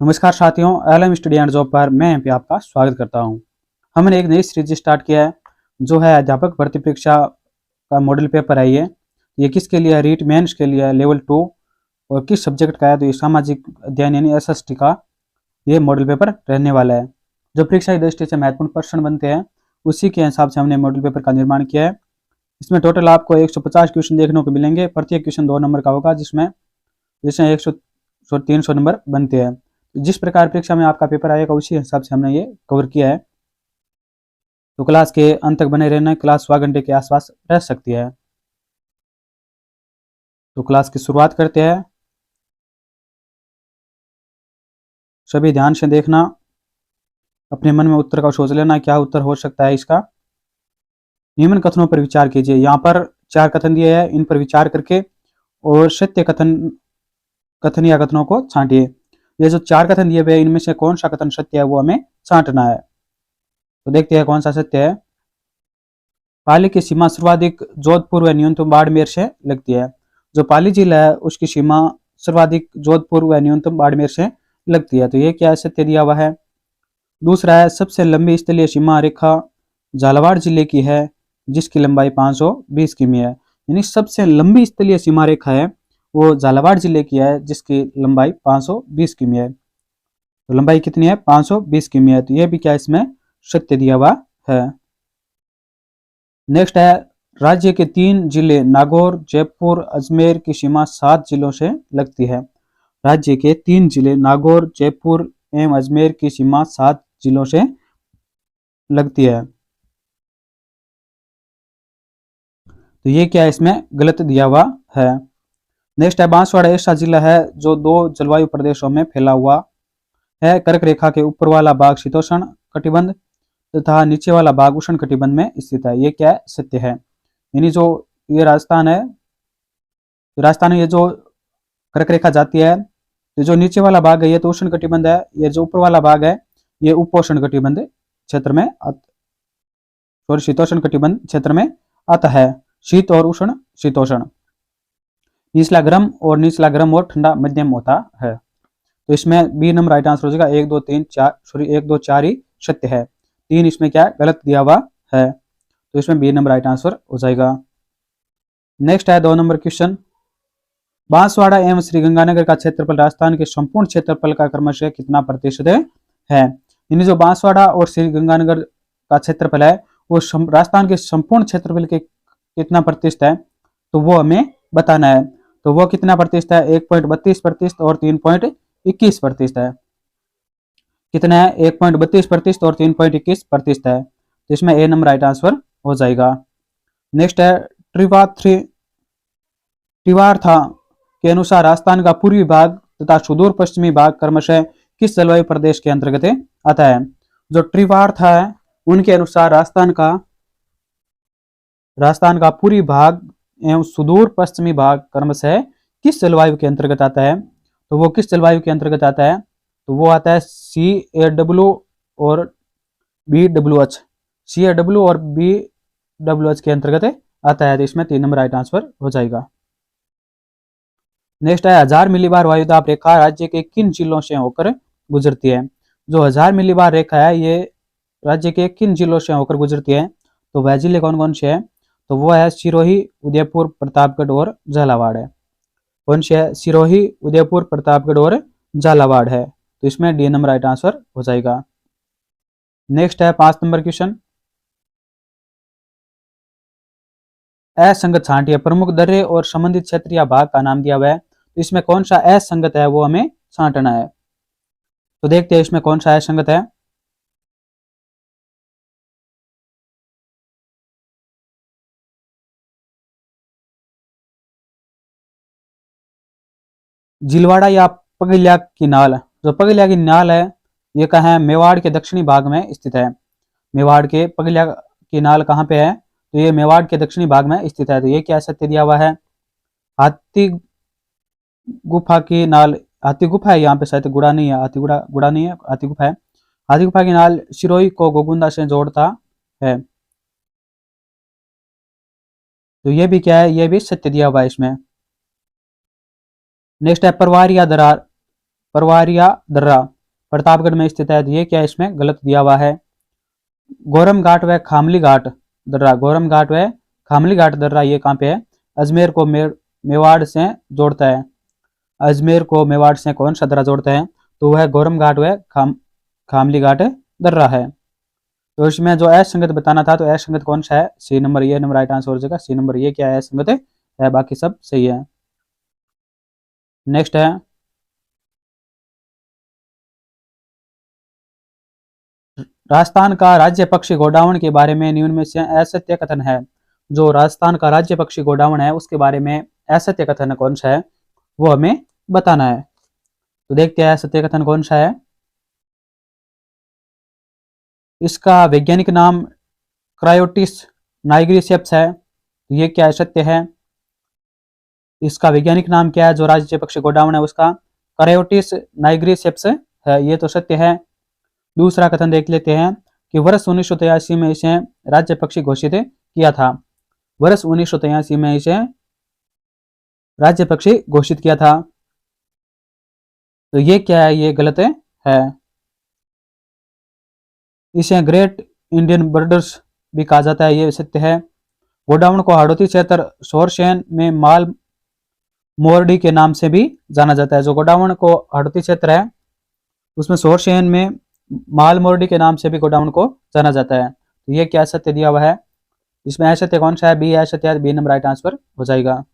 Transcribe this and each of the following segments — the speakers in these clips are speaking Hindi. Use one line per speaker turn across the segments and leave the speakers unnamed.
नमस्कार साथियों, एलएम स्टडी एंड जॉब पर मैं एमपी आपका स्वागत करता हूं। हमने एक नई सीरीज स्टार्ट किया है जो है अध्यापक भर्ती परीक्षा का मॉडल पेपर है। ये किसके लिए है? रीट मेंस के लिए लेवल 2। और किस सब्जेक्ट का है? तो ये सामाजिक अध्ययन यानी एसएसटी का ये मॉडल पेपर रहने वाला है। जो परीक्षा की दृष्टि से महत्वपूर्ण प्रश्न बनते हैं उसी के हिसाब से हमने मॉडल पेपर का निर्माण किया है। इसमें टोटल आपको 150 क्वेश्चन देखने को मिलेंगे। प्रत्येक क्वेश्चन 2 नंबर का होगा, जिसमें 100 300 नंबर बनते हैं। जिस प्रकार परीक्षा में आपका पेपर आएगा उसी हिसाब से हमने ये कवर किया है। तो क्लास के अंत तक बने रहना। क्लास 1 घंटे के आसपास रह सकती है। तो क्लास की शुरुआत करते हैं। सभी ध्यान से देखना, अपने मन में उत्तर का सोच लेना क्या उत्तर हो सकता है इसका। निम्न कथनों पर विचार कीजिए। यहाँ पर 4 कथन दिए हैं, इन पर विचार करके और सत्य कथन या कथनों को छांटिए। ये जो 4 कथन दिए हुए हैं इनमें से कौन सा कथन सत्य है वो हमें छांटना है। तो देखते हैं कौन सा सत्य है। पाली की सीमा सर्वाधिक जोधपुर व न्यूनतम बाड़मेर से लगती है। जो पाली जिला है उसकी सीमा सर्वाधिक जोधपुर व न्यूनतम बाड़मेर से लगती है। तो ये क्या सत्य दिया हुआ है। दूसरा है सबसे लंबी स्थलीय सीमा रेखा झालावाड़ जिले की है, जिसकी लंबाई 520 किमी है। यानी सबसे लंबी स्थलीय सीमा रेखा है वो झालावाड़ जिले की है, जिसकी लंबाई 520 किमी है। तो लंबाई कितनी है? 520 किमी है। तो ये भी क्या इसमें सत्य दिया हुआ है। नेक्स्ट है राज्य के 3 जिले नागौर, जयपुर, अजमेर की सीमा 7 जिलों से लगती है। राज्य के 3 जिले नागौर, जयपुर एवं अजमेर की सीमा 7 जिलों से लगती है। तो ये क्या इसमें गलत दिया हुआ है। नेक्स्ट है बांसवाड़ा ऐसा जिला है जो 2 जलवायु प्रदेशों में फैला हुआ है। कर्क रेखा के ऊपर वाला भाग शीतोष्ण कटिबंध तथा नीचे वाला भाग उष्ण कटिबंध में स्थित है। ये क्या है? सत्य है। यानी जो ये राजस्थान है, राजस्थान में ये जो कर्क रेखा जाती है, तो जो नीचे वाला भाग है ये तो उष्ण कटिबंध है, ये जो ऊपर वाला भाग है ये उपोष्ण कटिबंध क्षेत्र में और शीतोष्ण कटिबंध क्षेत्र में आता है। शीत और उष्ण, शीतोष्ण। निचला गर्म और ठंडा मध्यम होता है। तो इसमें बी नंबर राइट आंसर हो जाएगा। 1 2 3 4 सॉरी 1 2 4 ही सत्य है, 3 इसमें क्या गलत दिया हुआ है। तो इसमें बी नंबर राइट आंसर हो जाएगा। नेक्स्ट है 2 नंबर क्वेश्चन। बांसवाड़ा एवं श्रीगंगानगर का क्षेत्रफल राजस्थान के संपूर्ण क्षेत्रफल का क्रमशः कितना प्रतिशत है? यानी जो बांसवाड़ा और श्रीगंगानगर का क्षेत्रफल है वो राजस्थान के संपूर्ण क्षेत्रफल के कितना प्रतिशत है, तो वो हमें बताना है। तो वो कितना प्रतिशत है? 1.32% और 3.21% है। कितना है? 1.32% और 3.21% है। तो इसमें ए नंबर राइट आंसर हो जाएगा। नेक्स्ट है त्रिवार्था के अनुसार राजस्थान का पूर्वी भाग तथा सुदूर पश्चिमी भाग क्रमशः किस जलवायु प्रदेश के अंतर्गत आता है? जो त्रिवार्था है उनके अनुसार राजस्थान का पूर्वी भाग एवं सुदूर पश्चिमी भाग क्रमशः किस जलवायु के अंतर्गत आता है? तो वो किस जलवायु के अंतर्गत आता है? तो वो आता है CAW और BWH। CAW और BWH के अंतर्गत आता है। तो इसमें 3 नंबर राइट आंसर हो जाएगा। नेक्स्ट है 1000 मिलीबार वायुदाब रेखा राज्य के किन जिलों से होकर गुजरती है? जो 1000 मिलीबार रेखा है ये राज्य के किन जिलों से होकर गुजरती है? तो वह जिले कौन कौन से हैं? तो वो है सिरोही, उदयपुर, प्रतापगढ़ और झालावाड़ है। कौन से है? सिरोही, उदयपुर, प्रतापगढ़ और झालावाड़ है। तो इसमें डी नंबर राइट आंसर हो जाएगा। नेक्स्ट है 5 नंबर क्वेश्चन। असंगत छांटिए। प्रमुख दर्रे और संबंधित क्षेत्र या भाग का नाम दिया हुआ है। तो इसमें कौन सा असंगत है वो हमें छांटना है। तो देखते हैं इसमें कौन सा असंगत है। जिलवाड़ा या पगलिया की नाल। जो पगलिया की नाल है ये कहाँ है? मेवाड़ के दक्षिणी भाग में स्थित है। मेवाड़ के पगलिया की नाल कहाँ पे है? तो ये मेवाड़ के दक्षिणी भाग में स्थित है। तो ये क्या सत्य दिया हुआ है? हाथी गुफा की नाल, हाथी गुफा है यहाँ पे, शायद गुड़ा नहीं है, हाथी गुड़ा नहीं है, हाथी गुफा है। हाथी गुफा की नाल सिरोही को गोगुंदा से जोड़ता है। तो ये भी क्या है? ये भी सत्य दिया हुआ है इसमें। नेक्स्ट है परवार या दरार। परवारिया दर्रा प्रतापगढ़ में स्थित है। तो ये क्या इसमें गलत दिया हुआ है। गोरम घाट व खामली घाट दर्रा, गोरम घाट व खामली घाट दर्रा ये कहाँ पे है? अजमेर को मेवाड़ से जोड़ता है। अजमेर को मेवाड़ से कौन सा दर्रा जोड़ता है? तो वह गोरम घाट व खामली घाट दर्रा है। तो इसमें जो असंगत बताना था, तो असंगत कौन सा है? सी नंबर, ये नंबर राइट आंसर हो जाएगा। सी नंबर ये क्या है? असंगत है, बाकी सब सही है। नेक्स्ट है राजस्थान का राज्य पक्षी गोडाउन के बारे में निम्न में से असत्य कथन है। जो राजस्थान का राज्य पक्षी गोडाउन है उसके बारे में असत्य कथन कौन सा है, वो हमें बताना है। तो देखते हैं असत्य कथन कौन सा है। इसका वैज्ञानिक नाम क्रायोटिस नाइग्रिसेप्स है। ये क्या सत्य है? इसका वैज्ञानिक नाम क्या है जो राज्य पक्षी गोडाउन है उसका? क्रायोटिस नाइग्रिसेप्स है, ये तो सत्य है। दूसरा कथन देख लेते हैं कि वर्ष 1983 में इसे राज्य पक्षी घोषित किया था। वर्ष 1983 में इसे राज्य पक्षी घोषित किया था। तो ये क्या है? ये गलत है। इसे ग्रेट इंडियन बर्ड्स भी कहा जाता है, ये सत्य है। गोडाउन को हाड़ौती क्षेत्र शोरशेन में माल मोरडी के नाम से भी जाना जाता है। जो गोडाउन को हाड़ौती क्षेत्र है उसमें शोरशेन में माल मोरडी के नाम से भी गोडाउन को जाना जाता है। तो ये क्या सत्य दिया हुआ है? इसमें असत्य कौन सा है? बी असत्य है, बी नंबर राइट आंसर हो जाएगा।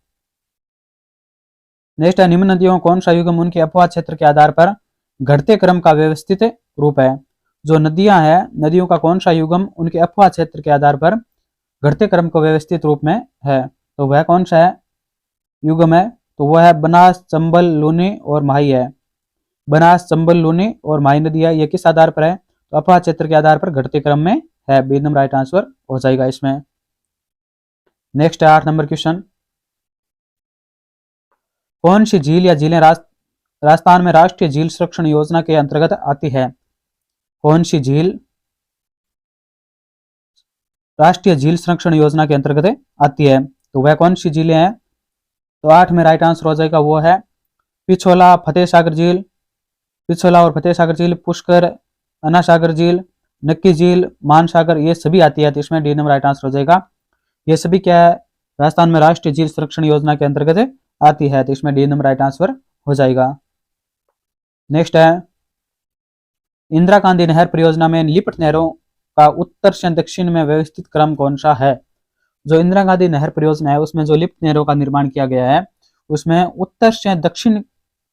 नेक्स्ट है निम्न नदियों कौन सा युग्म उनके अपवाद क्षेत्र के आधार पर घटते क्रम का व्यवस्थित रूप है। जो नदियां हैं, नदियों का कौन सा युग्म उनके अपवाद क्षेत्र के आधार पर घटते क्रम को व्यवस्थित रूप में है, तो वह कौन सा है युग्म है? तो वह है बनास, चंबल, लूनी और माही है। बनास, चंबल, लूनी और माही नदी है, ये किस आधार पर है? तो अपवाद क्षेत्र के आधार पर घटते क्रम में है, बी नंबर राइट आंसर हो जाएगा इसमें। नेक्स्ट है 8 नंबर क्वेश्चन। कौन सी झील या झीलें राजस्थान में राष्ट्रीय झील संरक्षण योजना के अंतर्गत आती है? कौन सी झील राष्ट्रीय झील संरक्षण योजना के अंतर्गत आती है? तो वह कौन सी झीलें हैं? तो 8 में राइट आंसर हो जाएगा, वो है पिछोला, फतेह सागर झील, पिछोला और फतेह सागर झील, पुष्कर, अन्ना सागर झील, नक्की झील, मानसागर, ये सभी आती है। तो इसमें डी नंबर राइट आंसर हो जाएगा। ये सभी क्या है? राजस्थान में राष्ट्रीय झील संरक्षण योजना के अंतर्गत आती है। तो इसमें डी नंबर राइट आंसर हो जाएगा। नेक्स्ट है इंदिरा गांधी नहर परियोजना में लिफ्ट नहरों का उत्तर से दक्षिण में व्यवस्थित क्रम कौन सा है? जो इंदिरा गांधी नहर परियोजना है उसमें जो लिफ्ट नहरों का निर्माण किया गया है उसमें उत्तर से दक्षिण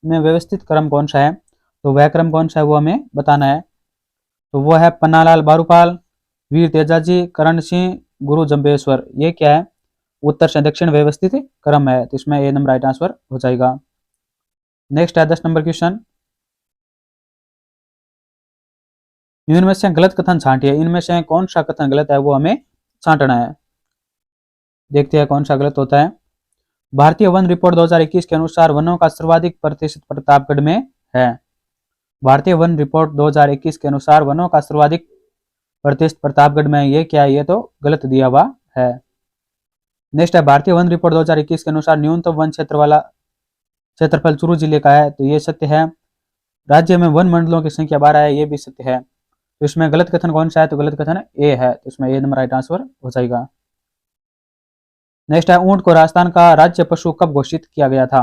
में व्यवस्थित क्रम कौन सा है? तो वह क्रम कौन सा है वो हमें बताना है। तो वो है पन्नालाल बारूपाल, वीर तेजाजी, करण सिंह, गुरु जंबेश्वर, ये क्या है? उत्तर से दक्षिण व्यवस्थित क्रम है। तो इसमें ए नंबर राइट आंसर हो जाएगा। नेक्स्ट है 10 नंबर क्वेश्चन। इनमें से गलत कथन छांटिए। इनमें से कौन सा कथन गलत है वो हमें छांटना है। देखते हैं कौन सा गलत होता है। भारतीय वन रिपोर्ट 2021 के अनुसार वनों का सर्वाधिक प्रतिशत प्रतापगढ़ में है। भारतीय वन रिपोर्ट 2021 के अनुसार वनों का सर्वाधिक प्रतिशत प्रतापगढ़ में, ये क्या है? ये तो गलत दिया हुआ है। नेक्स्ट है भारतीय वन रिपोर्ट 2021 के अनुसार न्यूनतम वन क्षेत्र वाला क्षेत्रफल चूरू जिले का है, तो ये सत्य है। राज्य में वन मंडलों की संख्या 12 है, ये भी सत्य है। तो इसमें गलत कथन कौन सा है? तो गलत कथन ए है। तो इसमें ए नंबर राइट आंसर हो जाएगा। नेक्स्ट है ऊंट को राजस्थान का राज्य पशु कब घोषित किया गया था?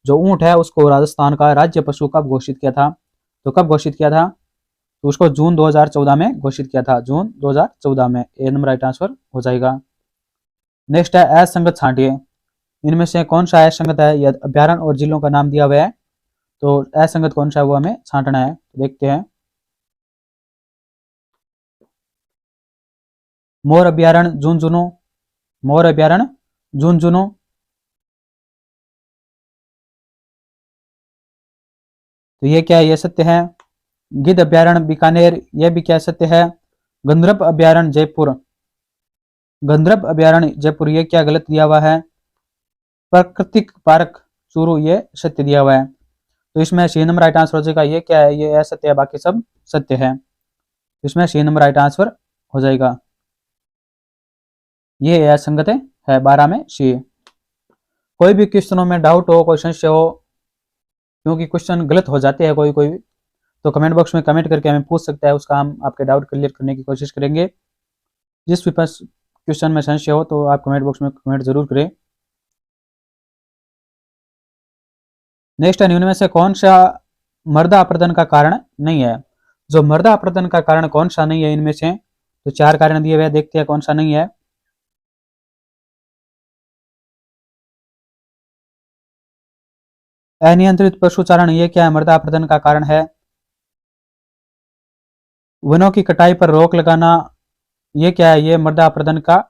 जो ऊंट है उसको राजस्थान का राज्य पशु कब घोषित किया था? तो कब घोषित किया था? तो उसको जून 2014 में घोषित किया था, जून 2014 में। ए नंबर राइट आंसर हो जाएगा। नेक्स्ट है असंगत छांटिए। इनमें से कौन सा असंगत है? यह अभ्यारण्य और जिलों का नाम दिया हुआ है, तो असंगत कौन सा है वो हमें छांटना है। देखते हैं। मोर अभ्यारण्य झुंझुनू, मोर अभ्यारण्य झुंझुनू, तो ये क्या है? ये सत्य है। गिद्ध अभ्यारण्य बीकानेर, यह भी क्या सत्य है। गंधर्व अभ्यारण्य जयपुर, गंधर्व अभ्यारण्य जयपुर, ये क्या गलत दिया हुआ है। प्राकृतिक पार्क चूरू, ये सत्य दिया हुआ है। तो इसमें सी नंबर राइट आंसर हो जाएगा। ये क्या है? ये असत्य है, बाकी सब सत्य है। इसमें सी नंबर राइट आंसर हो जाएगा। ये असंगत है 12 में सी। कोई भी क्वेश्चनों में डाउट हो, कोई संशय हो क्योंकि क्वेश्चन गलत हो जाते हैं कोई कोई, तो कमेंट बॉक्स में कमेंट करके हमें पूछ सकता है, उसका हम आपके डाउट क्लियर करने की कोशिश करेंगे। जिस भी पास क्वेश्चन में संशय हो तो आप कमेंट बॉक्स में कमेंट जरूर करें। नेक्स्ट है, निम्न में से कौन सा मृदा अपरदन का कारण नहीं है? जो मृदा अपरदन का कारण कौन सा नहीं है इनमें से, तो 4 कारण दिए हुए, देखते हैं कौन सा नहीं है। अनियंत्रित पशुचारण, ये क्या है, मृदा अपरदन का कारण है। वनों की कटाई पर रोक लगाना, ये क्या है, ये मृदा अपरदन का,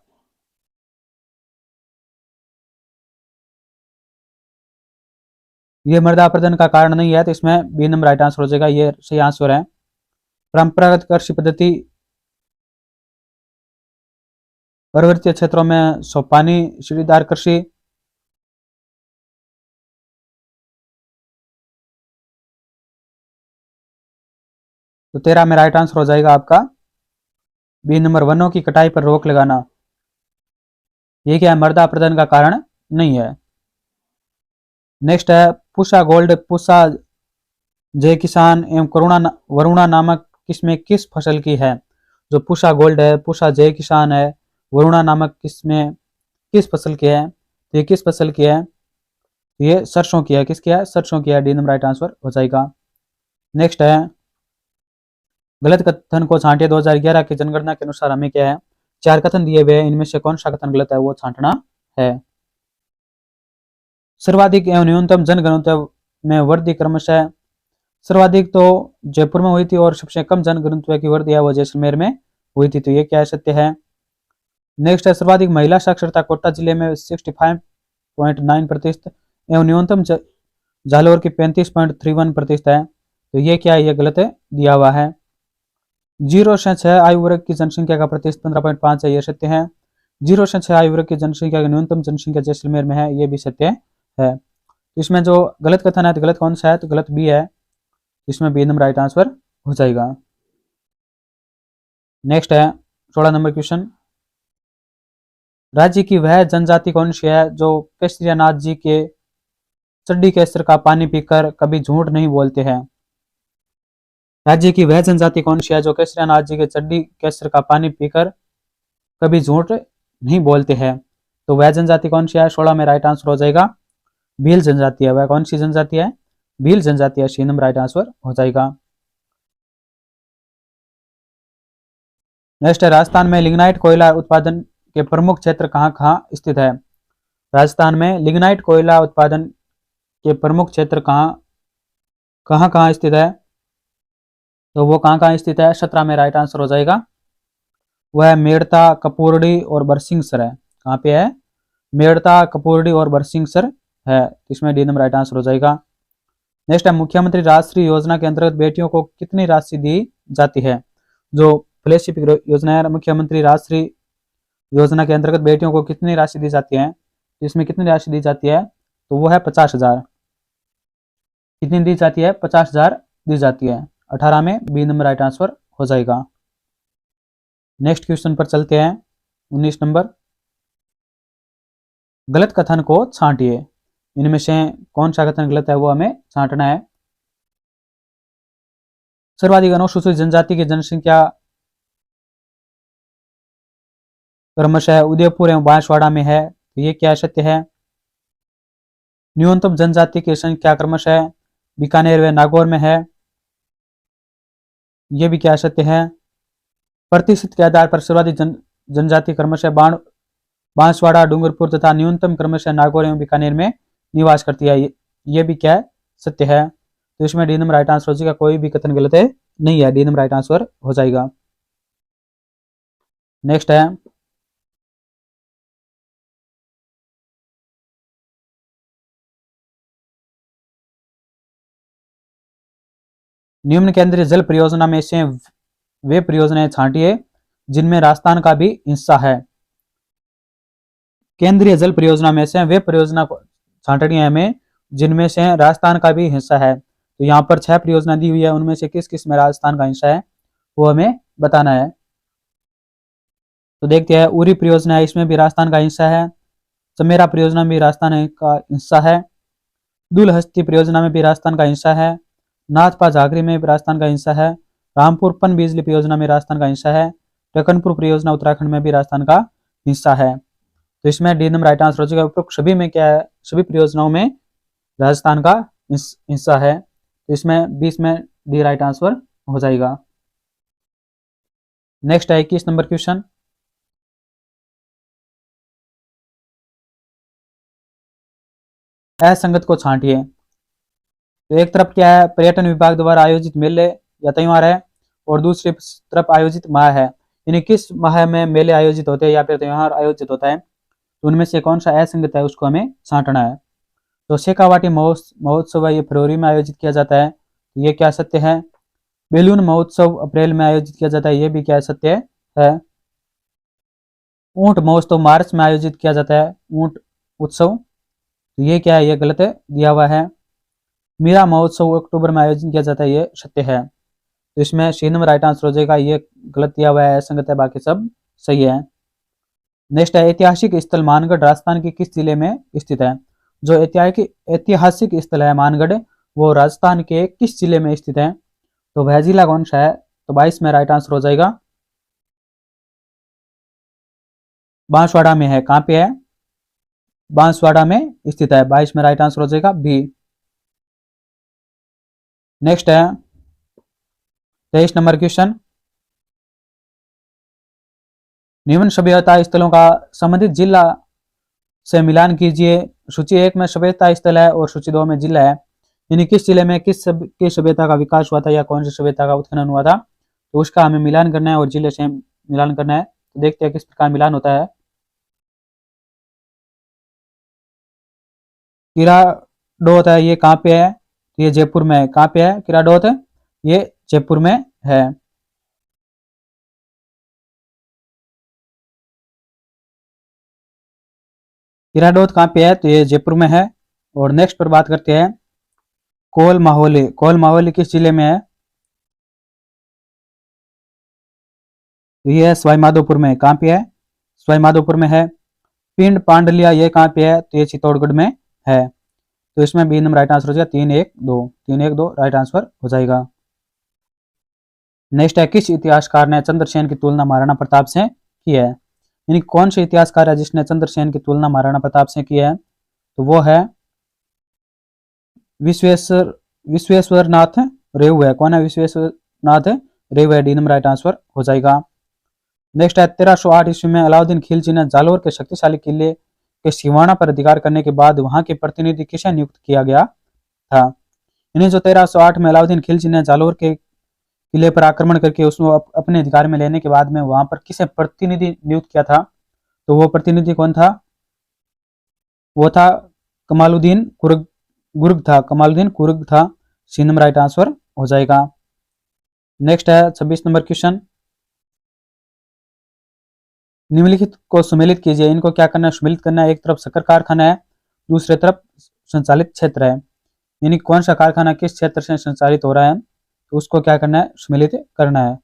ये मृदा अपरदन का कारण नहीं है, तो इसमें बी नंबर राइट आंसर हो जाएगा, ये सही आंसर है। परंपरागत कृषि पद्धति, पर्वतीय क्षेत्रों में सोपानी सीढ़ीदार कृषि, तो 13 में राइट आंसर हो जाएगा आपका बी नंबर, वनों की कटाई पर रोक लगाना, ये क्या है, मृदा अपरदन का कारण नहीं है। नेक्स्ट है, पूषा गोल्ड, पूषा जय किसान एवं वरुणा नामक किस्में किस फसल की है? जो पूषा गोल्ड है, पूषा जय किसान है, वरुणा नामक किस्में किस फसल की है? तो ये किस फसल की है? ये सरसों की है। किसकी है? सरसों की है। डी नंबर राइट आंसर हो जाएगा। नेक्स्ट है, गलत कथन को छांटिए। 2011 की जनगणना के अनुसार हमें क्या है, 4 कथन दिए हुए हैं, इनमें से कौन सा कथन गलत है वो छांटना है। सर्वाधिक एवं न्यूनतम जनघनत्व में वृद्धि क्रमशः, सर्वाधिक तो जयपुर में हुई थी और सबसे कम जनघनत्व की वृद्धि है वो जैसलमेर में हुई थी, तो ये क्या सत्य है। नेक्स्ट है, सर्वाधिक महिला साक्षरता कोटा जिले में 65.9% एवं न्यूनतम जालोर की 35.31% है, तो ये क्या है, ये गलत है, दिया हुआ है। 0 से 6 आयु वर्ग की जनसंख्या का प्रतिशत 15.5 है, ये सत्य है। 0 से 6 आयु वर्ग की जनसंख्या की न्यूनतम जनसंख्या जैसलमेर में है, ये भी सत्य है। तो इसमें जो गलत कथन है, तो गलत कौन सा है, तो गलत बी है, इसमें बी नंबर राइट आंसर हो जाएगा। नेक्स्ट है 16 नंबर क्वेश्चन, राज्य की वह जनजाति कौन सी है जो केसरियानाथ जी के चड्डी केसर का पानी पीकर कभी झूठ नहीं बोलते हैं? राज्य की वह जनजाति कौन सी है जो केसरियानाथ जी के चड्डी केसर का पानी पीकर कभी झूठ नहीं बोलते हैं? तो वह जनजाति कौन सी है? 16 में राइट आंसर हो जाएगा भील जनजाति है। वह कौन सी जनजाति है? भील जनजाति है। सी नंबर राइट आंसर हो जाएगा। नेक्स्ट है, राजस्थान में लिग्नाइट कोयला उत्पादन के प्रमुख क्षेत्र कहाँ कहाँ स्थित है? राजस्थान में लिग्नाइट कोयला उत्पादन के प्रमुख क्षेत्र कहाँ कहाँ स्थित है? तो वो कहाँ कहाँ स्थित है? 17 में राइट आंसर हो जाएगा। वह मेड़ता, कपूरड़ी और बरसिंगसर है। कहाँ पे है? मेड़ता, कपूरड़ी और बरसिंगसर है। इसमें डी नंबर राइट आंसर हो जाएगा। नेक्स्ट है, मुख्यमंत्री राष्ट्रीय योजना के अंतर्गत बेटियों को कितनी राशि दी जाती है? जो फ्लैगशिप योजना है मुख्यमंत्री राष्ट्रीय योजना के अंतर्गत बेटियों को कितनी राशि दी जाती है? इसमें कितनी राशि दी जाती है? तो वो है 50,000। कितनी दी जाती है? 50,000 दी जाती है। 18 में बी नंबर राइट आंसर हो जाएगा। नेक्स्ट क्वेश्चन पर चलते हैं। 19 नंबर, गलत कथन को छांटिए। इनमें से कौन सा कथन गलत है वो हमें छांटना है। सर्वाधिक अनुसूचित जनजाति की जनसंख्या क्रमशः उदयपुर एवं बांसवाड़ा में है, तो ये क्या सत्य है। न्यूनतम जनजाति की संख्या क्रमशः बीकानेर व नागौर में है, ये भी क्या सत्य है। प्रतिशत के आधार पर सर्वाधिक जनजाति क्रमशः बांसवाड़ा, डूंगरपुर तथा न्यूनतम क्रमशः नागौर एवं बीकानेर में निवास करती है, ये भी क्या है, सत्य है। तो इसमें डी नंबर राइट आंसर हो जाएगा। कोई भी कथन गलत है नहीं है, डी नंबर राइट आंसर हो जाएगा। नेक्स्ट है, निम्न केंद्रीय जल परियोजना में से वे परियोजनाएं छांटिए जिनमें राजस्थान का भी हिस्सा है। केंद्रीय जल परियोजना में से वे परियोजना को छांटनी है हमें जिनमें से राजस्थान का भी हिस्सा है। तो यहाँ पर 6 परियोजना दी हुई है, उनमें से किस किस में राजस्थान का हिस्सा है वो हमें बताना है। तो देखते हैं, उरी परियोजना है, इसमें भी राजस्थान का हिस्सा है। चमेरा परियोजना भी राजस्थान का हिस्सा है। दुलहस्ती परियोजना में भी राजस्थान का हिस्सा है। नाथपा झाकरी में भी राजस्थान का हिस्सा है। रामपुर पन बिजली परियोजना में राजस्थान का हिस्सा है। टकनपुर परियोजना उत्तराखंड में भी राजस्थान का हिस्सा है। तो इसमें डी नंबर राइट आंसर हो जाएगा। उपरोक्त सभी में क्या है, सभी परियोजनाओं में राजस्थान का हिस्सा है। तो इसमें 20 में डी राइट आंसर हो जाएगा। नेक्स्ट है 21 नंबर क्वेश्चन। असंगत को छांटिए। तो एक तरफ क्या है, पर्यटन विभाग द्वारा आयोजित मेले या त्योहार है, और दूसरी तरफ आयोजित माह है। यानी किस माह में मेले आयोजित होते हैं या फिर त्योहार आयोजित होता है, तो उनमें से कौन सा असंगत है उसको हमें छांटना है। तो शेखावाटी महोत्सव है, ये फरवरी में आयोजित किया जाता है, तो ये क्या सत्य है। बेलून महोत्सव अप्रैल में आयोजित किया जाता है, ये भी क्या सत्य है। ऊंट महोत्सव मार्च में आयोजित किया जाता है, ऊंट उत्सव, तो ये क्या है, ये गलत दिया हुआ है। मीरा महोत्सव अक्टूबर में आयोजित किया जाता है, ये सत्य है। तो इसमें सी नंबर राइट आंसर हो जाएगा। ये गलत दिया हुआ है, असंगत है, बाकी सब सही है। नेक्स्ट है ऐतिहासिक स्थल मानगढ़ राजस्थान के किस जिले में स्थित है। जो ऐतिहासिक स्थल है मानगढ़, वो राजस्थान के किस जिले में स्थित है, तो वह जिला कौन सा है। तो 22 में राइट आंसर हो जाएगा। बांसवाड़ा में है। कहां पे है, बांसवाड़ा में स्थित है। 22 में राइट आंसर हो जाएगा बी। नेक्स्ट है 23 नंबर क्वेश्चन। निम्न सभ्यता स्थलों का संबंधित जिला से मिलान कीजिए। सूची 1 में सभ्यता स्थल है और सूची 2 में जिला है। यानी किस जिले में किस सभ्यता का विकास हुआ था या कौन सी सभ्यता का उत्खनन हुआ था, तो उसका हमें मिलान करना है और जिले से मिलान करना है। तो देखते हैं किस प्रकार मिलान होता है। किराडोत है, ये कहाँ पे है, ये जयपुर में है। कहाँ पे है किराडोत है, ये जयपुर में है। किराडोत कहाँ पे है, तो ये जयपुर में है। और नेक्स्ट पर बात करते हैं कोल माहौली। कोल माहौली किस जिले में है, तो ये है सवाई माधोपुर में। कहाँ पे है, सवाई माधोपुर में है। पिंड पांडलिया ये कहाँ पे है, तो ये चित्तौड़गढ़ में है। तो इसमें बी नंबर राइट आंसर हो जाएगा। 3-1-2, 3-1-2 राइट आंसर हो जाएगा। नेक्स्ट है किस इतिहासकार ने चंद्रसेन की तुलना महाराणा प्रताप से की है। यानी कौन से इतिहासकार है जिसने चंद्रसेन की तुलना महाराणा प्रताप से की है, तो वो है विश्वेश्वर नाथ रेव है। कौन है, विश्वेश्वर नाथ रेव है। डी नंबर राइट आंसर हो जाएगा। नेक्स्ट है 1308 ईस्वी में अलाउद्दीन खिलजी ने जालोर के शक्तिशाली किले के सिवाना पर अधिकार करने के बाद वहां के प्रतिनिधि किसे नियुक्त किया गया था। इन्हें जो 1308 में अलाउद्दीन खिलजी ने जालोर के किले पर आक्रमण करके उसको अपने अधिकार में लेने के बाद में वहां पर किसे प्रतिनिधि नियुक्त किया था, तो वो प्रतिनिधि कौन था, वो था कमालुद्दीन गुर्ग था। कमालुद्दीन गुर्ग था। सी नंबर राइट आंसर हो जाएगा। नेक्स्ट है 26 नंबर क्वेश्चन। निम्नलिखित को सम्मिलित कीजिए। इनको क्या करना है, सम्मिलित करना है। एक तरफ शक्कर कारखाना है, दूसरे तरफ संचालित क्षेत्र है। यानी कौन सा कारखाना किस क्षेत्र से संचालित हो रहा है, तो उसको क्या करना है, सम्मिलित करना है।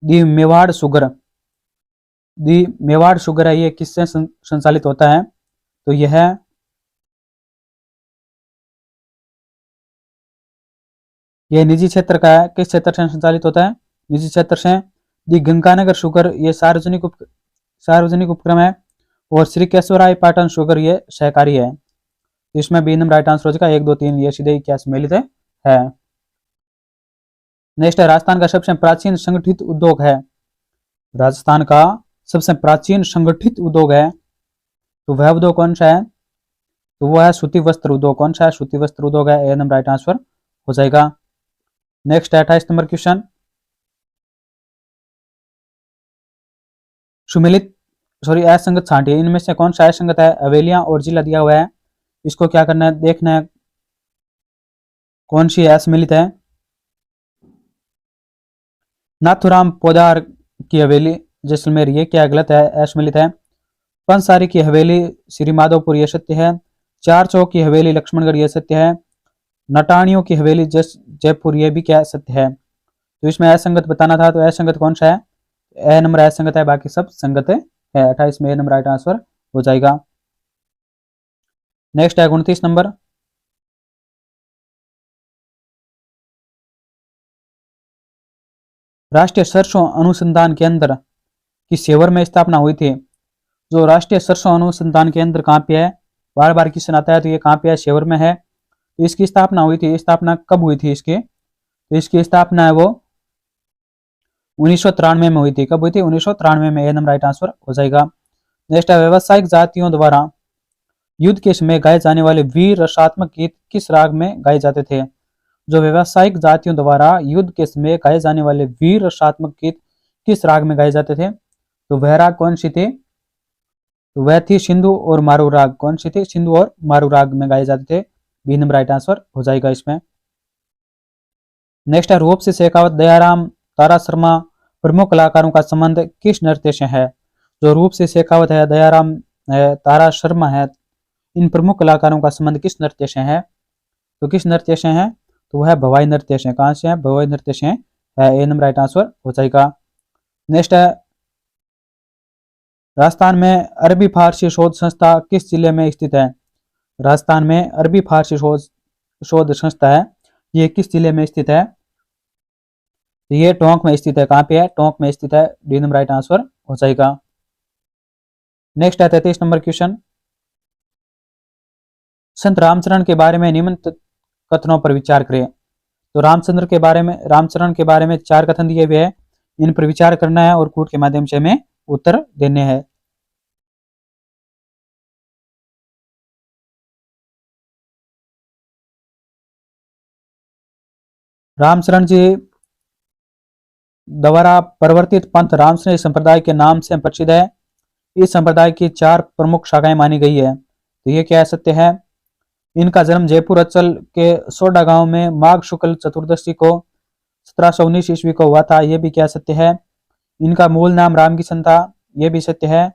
दी मेवाड़ शुगर, दी मेवाड़ शुगर है, ये किससे संचालित होता है, तो यह निजी क्षेत्र का है। किस क्षेत्र से संचालित होता है, निजी क्षेत्र से। दी गंगानगर शुगर ये सार्वजनिक उपक्रम है। और श्री केशवराय पाटन शुगर ये सहकारी है। इसमें बी नंबर राइट आंसर हो जाएगा। 1-2-3 ये सीधे क्या सम्मिलित है। नेक्स्ट है राजस्थान का सबसे प्राचीन संगठित उद्योग है। राजस्थान का सबसे प्राचीन संगठित उद्योग है, तो वह उद्योग कौन सा है, तो वो है सूती वस्त्र उद्योग। कौन सा है, सूती वस्त्र उद्योग है। ए नंबर राइट आंसर हो जाएगा। नेक्स्ट है 28 नंबर क्वेश्चन। सुमिलित असंगत छांटिए। इनमें से कौन सा असंगत है, हवेलियां और जिला दिया हुआ है। इसको क्या करना है, देखना है कौन सी असमिलित है। नाथुराम पोदार की हवेली जैसलमेर ये क्या गलत है, असमिलित है। पंसारी की हवेली श्री माधोपुर ये सत्य है। चार चौक की हवेली लक्ष्मणगढ़ ये सत्य है। नटाणियों की हवेली जयपुर ये भी क्या सत्य है। तो इसमें असंगत बताना था, तो असंगत कौन सा है, ए नंबर असंगत है, बाकी सब संगत है। 28 में ए नंबर राइट आंसर हो जाएगा। नेक्स्ट है 29 नंबर। राष्ट्रीय सरसों अनुसंधान केंद्र की सेवर में स्थापना हुई थी। जो राष्ट्रीय सरसों अनुसंधान केंद्र कहाँ पे है, बार बार क्वेश्चन आता है, तो ये कहाँ पे है, सेवर में है। तो इसकी स्थापना हुई थी, स्थापना कब हुई थी इसकी, तो इसकी स्थापना है वो 1993 में हुई थी। कब हुई थी, 1993 में। ए नंबर राइट आंसर हो जाएगा। नेक्स्ट है व्यावसायिक जातियों द्वारा युद्ध के समय गाए जाने वाले वीर रसात्मक गीत किस राग में गाए जाते थे। जो व्यावसायिक जातियों द्वारा युद्ध के समय गाए जाने वाले वीर रसात्मक गीत किस राग में गाए जाते थे, तो वह राग कौन सी थी, तो वह थी सिंधु और मारू राग। कौन सी थी, सिंधु और मारू राग में गाए जाते थे। बी नंबर राइट आंसर हो जाएगा इसमें। नेक्स्ट है रूप से शेखावत, दयाराम, तारा शर्मा प्रमुख कलाकारों का संबंध किस नृत्य से है। जो रूप से शेखावत है, दयाराम है, तारा शर्मा है, इन प्रमुख कलाकारों का संबंध किस नृत्य से है, तो किस नृत्य से है, तो वह भवाई नृत्य से। कहां से है, भवाई नृत्य से है। ए नंबर राइट आंसर हो जाएगा। नेक्स्ट है राजस्थान में अरबी फारसी शोध संस्था किस जिले में स्थित है। राजस्थान में अरबी फारसी शोध संस्था है, ये किस जिले में स्थित है, तो ये टोंक में स्थित है। कहां पे है, टोंक में स्थित है। डी नंबर राइट आंसर हो जाएगा। नेक्स्ट है 33 नंबर क्वेश्चन। संत रामचरण के बारे में निम्न कथनों पर विचार करें। तो रामचरण के बारे में 4 कथन दिए हुए हैं, इन पर विचार करना है और कूट के माध्यम से हमें उत्तर देने हैं। रामचरण जी द्वारा प्रवर्तित पंथ रामचरण संप्रदाय के नाम से प्रसिद्ध है। इस संप्रदाय की 4 प्रमुख शाखाएं मानी गई है, तो ये क्या सत्य है। इनका जन्म जयपुर अंचल के सोडा गांव में माघ शुक्ल चतुर्दशी को 1719 ईस्वी को हुआ था, यह भी क्या सत्य है। इनका मूल नाम रामकिशन था, यह भी सत्य है।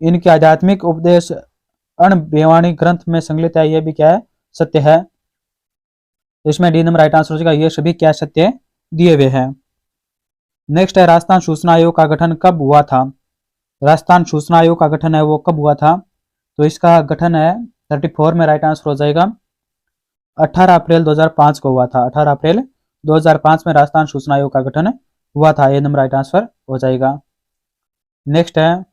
इनके आध्यात्मिक उपदेश अणबेवाणी ग्रंथ में संकलित है, यह भी क्या है, सत्य है। तो इसमें डी नंबर राइट आंसर हो जाएगा। ये सभी क्या सत्य दिए हुए हैं। नेक्स्ट है राजस्थान सूचना आयोग का गठन कब हुआ था। राजस्थान सूचना आयोग का गठन है वो कब हुआ था, तो इसका गठन है 34 में राइट आंसर हो जाएगा। 18 अप्रैल 2005 को हुआ था। 18 अप्रैल 2005 में राजस्थान सूचना आयोग का गठन हुआ था। ये नंबर राइट आंसर हो जाएगा। नेक्स्ट है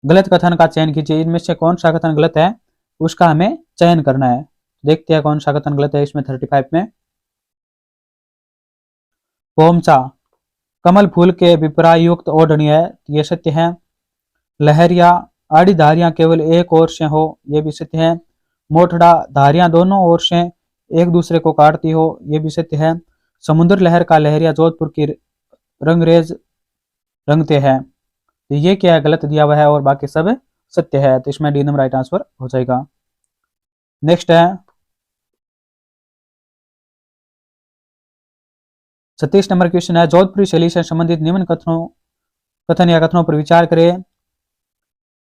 गलत कथन का चयन कीजिए। इनमें से कौन सा कथन गलत है, उसका हमें चयन करना है। देखते हैं कौन सा कथन गलत है इसमें। 35 में पोमचा कमल फूल के विपराय युक्त ओढ़नी है, ये सत्य है। लहरिया आड़ी धारियां केवल एक ओर से हो, यह भी सत्य है। मोठड़ा धारियां दोनों ओर से एक दूसरे को काटती हो, यह भी सत्य है। समुद्र लहर का लहरिया जोधपुर की रंगरेज रंगते हैं, तो ये क्या है, गलत दिया हुआ है और बाकी सब सत्य है। तो इसमें डी नंबर राइट आंसर हो जाएगा। नेक्स्ट है 37 नंबर क्वेश्चन है जोधपुरी शैली से संबंधित निम्न कथन या कथनों पर विचार करें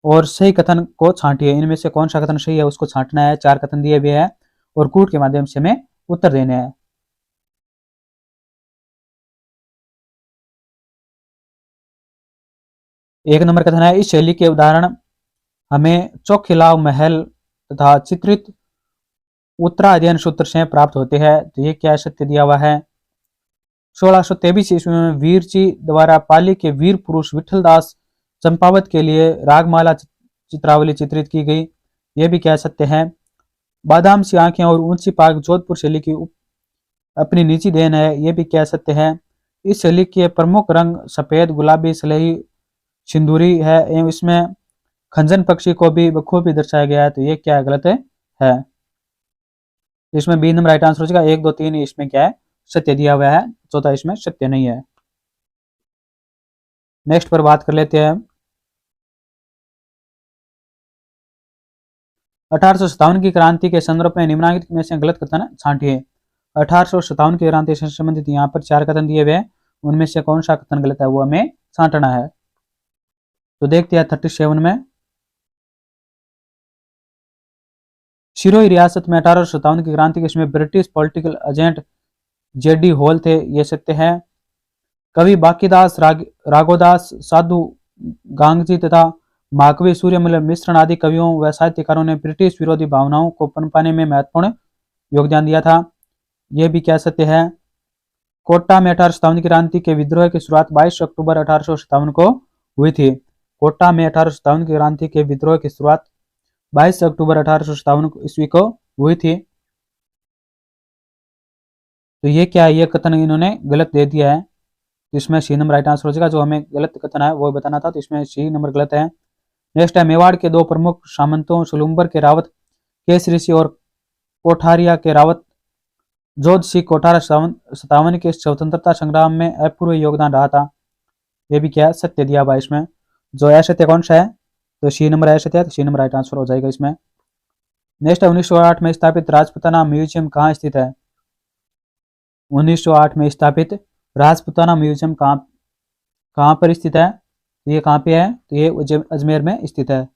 और सही कथन को छांटिए। इनमें से कौन सा कथन सही है उसको छांटना है। 4 कथन दिए हुए हैं और कूट के माध्यम से हमें उत्तर देने हैं। एक नंबर कथन है इस शैली के उदाहरण हमें चौखिलाव महल तथा चित्रित उत्तराध्ययन सूत्र से प्राप्त होते हैं, तो ये क्या सत्य दिया हुआ है। 1623 ईस्वी में वीर जी द्वारा पाली के वीर पुरुष विठलदास चंपावत के लिए रागमाला चित्रावली चित्रित की गई, यह भी क्या सत्य है। बादाम सी आंखें और ऊंची पाग जोधपुर शैली की अपनी निजी देन है, यह भी क्या सत्य है। इस शैली के प्रमुख रंग सफेद, गुलाबी, सलेही, सिंदूरी है एवं इसमें खंजन पक्षी को भी बखूबी दर्शाया गया है, तो ये क्या गलत है। इसमें बी नंबर राइट आंसर हो जाएगा। 1, 2, 3 इसमें क्या है, सत्य दिया हुआ है। चौथा इसमें सत्य नहीं है। नेक्स्ट पर बात कर लेते हैं 1857 की क्रांति के संदर्भ में निम्नलिखित में से गलत कथन छांटिए। 1857 की क्रांति से संबंधित यहाँ पर 4 कथन दिए हुए हैं, उनमें से कौन सा कथन गलत है वो हमें छांटना है। तो देखते हैं 37 में सिरोही रियासत में 1857 की क्रांति के समय British political agent JD hall थे, ये सत्य है। कवि बाकीदास राघोदास साधु गांगजी तथा महाकवि सूर्यमल मिश्रण आदि कवियों व साहित्यकारों ने ब्रिटिश विरोधी भावनाओं को पनपाने में महत्वपूर्ण योगदान दिया था। यह भी क्या सत्य है। कोटा में 1857 की क्रांति के विद्रोह की शुरुआत 22 अक्टूबर 1857 को हुई थी। कोटा में 1857 की क्रांति के विद्रोह की शुरुआत 22 अक्टूबर 1857 ईस्वी को हुई थी। तो ये क्या है, ये कथन इन्होंने गलत दे दिया है, तो इसमें सी नंबर राइट आंसर हो जाएगा। जो हमें गलत कथन है वो बताना था, तो इसमें सी नंबर गलत है। नेक्स्ट है, मेवाड़ के दो प्रमुख सामंतों सुलुम्बर के रावत केसरी सिंह और कोठारिया के रावत जोध सिंह को 1857 के स्वतंत्रता संग्राम में अपूर्व योगदान रहा था। ये भी क्या सत्य दिया हुआ इसमें। जो असत्य कौन सा है, तो सी नंबर असत्य है, तो सी नंबर राइट आंसर हो जाएगा इसमें। नेक्स्ट है, 1908 में स्थापित राजपुताना म्यूजियम कहाँ स्थित है। 1908 में स्थापित राजपुताना म्यूजियम कहाँ पर स्थित है, तो ये कहाँ पे है, तो ये अजमेर में स्थित है।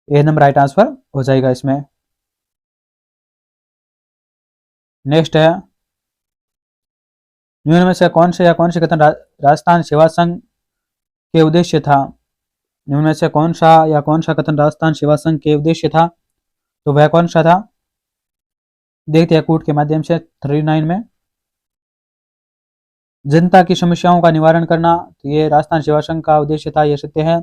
ए नंबर राइट आंसर हो जाएगा इसमें। नेक्स्ट है, निम्न में से कौन से कथन राजस्थान सेवा संघ के उद्देश्य था। निम्न में से कौन सा कथन राजस्थान सेवा संघ के उद्देश्य था, तो वह कौन सा था, देखते हैं कूट के माध्यम से। 39 में जनता की समस्याओं का निवारण करना, तो ये राजस्थान सेवा संघ का उद्देश्य था, ये सत्य है।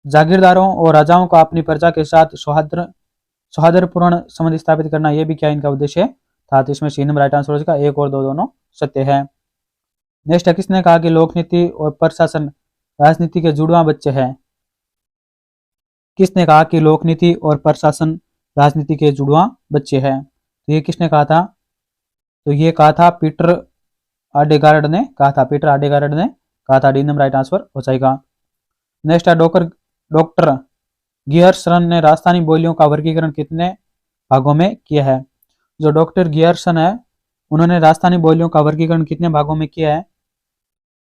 जागीरदारों और राजाओं का अपनी प्रजा के साथ सौहार्दपूर्ण संबंध स्थापित करना, यह भी क्या इनका उद्देश्य था, तो इसमें सी नंबर राइट आंसर हो जाएगा। एक और दो दोनों सत्य है। नेक्स्ट है, किसने कहा कि लोकनीति और प्रशासन राजनीति के जुड़वां बच्चे हैं। किसने कहा कि लोकनीति और प्रशासन राजनीति के जुड़वां बच्चे हैं, तो ये किसने कहा था, तो ये कहा था पीटर आडेगार्ड ने कहा था। डी नंबर राइट आंसर हो जाएगा। नेक्स्ट है, डॉक्टर गियर्सन ने राजस्थानी बोलियों का वर्गीकरण कितने भागों में किया है। जो डॉक्टर गियर्सन है उन्होंने राजस्थानी बोलियों का वर्गीकरण कितने भागों में किया है,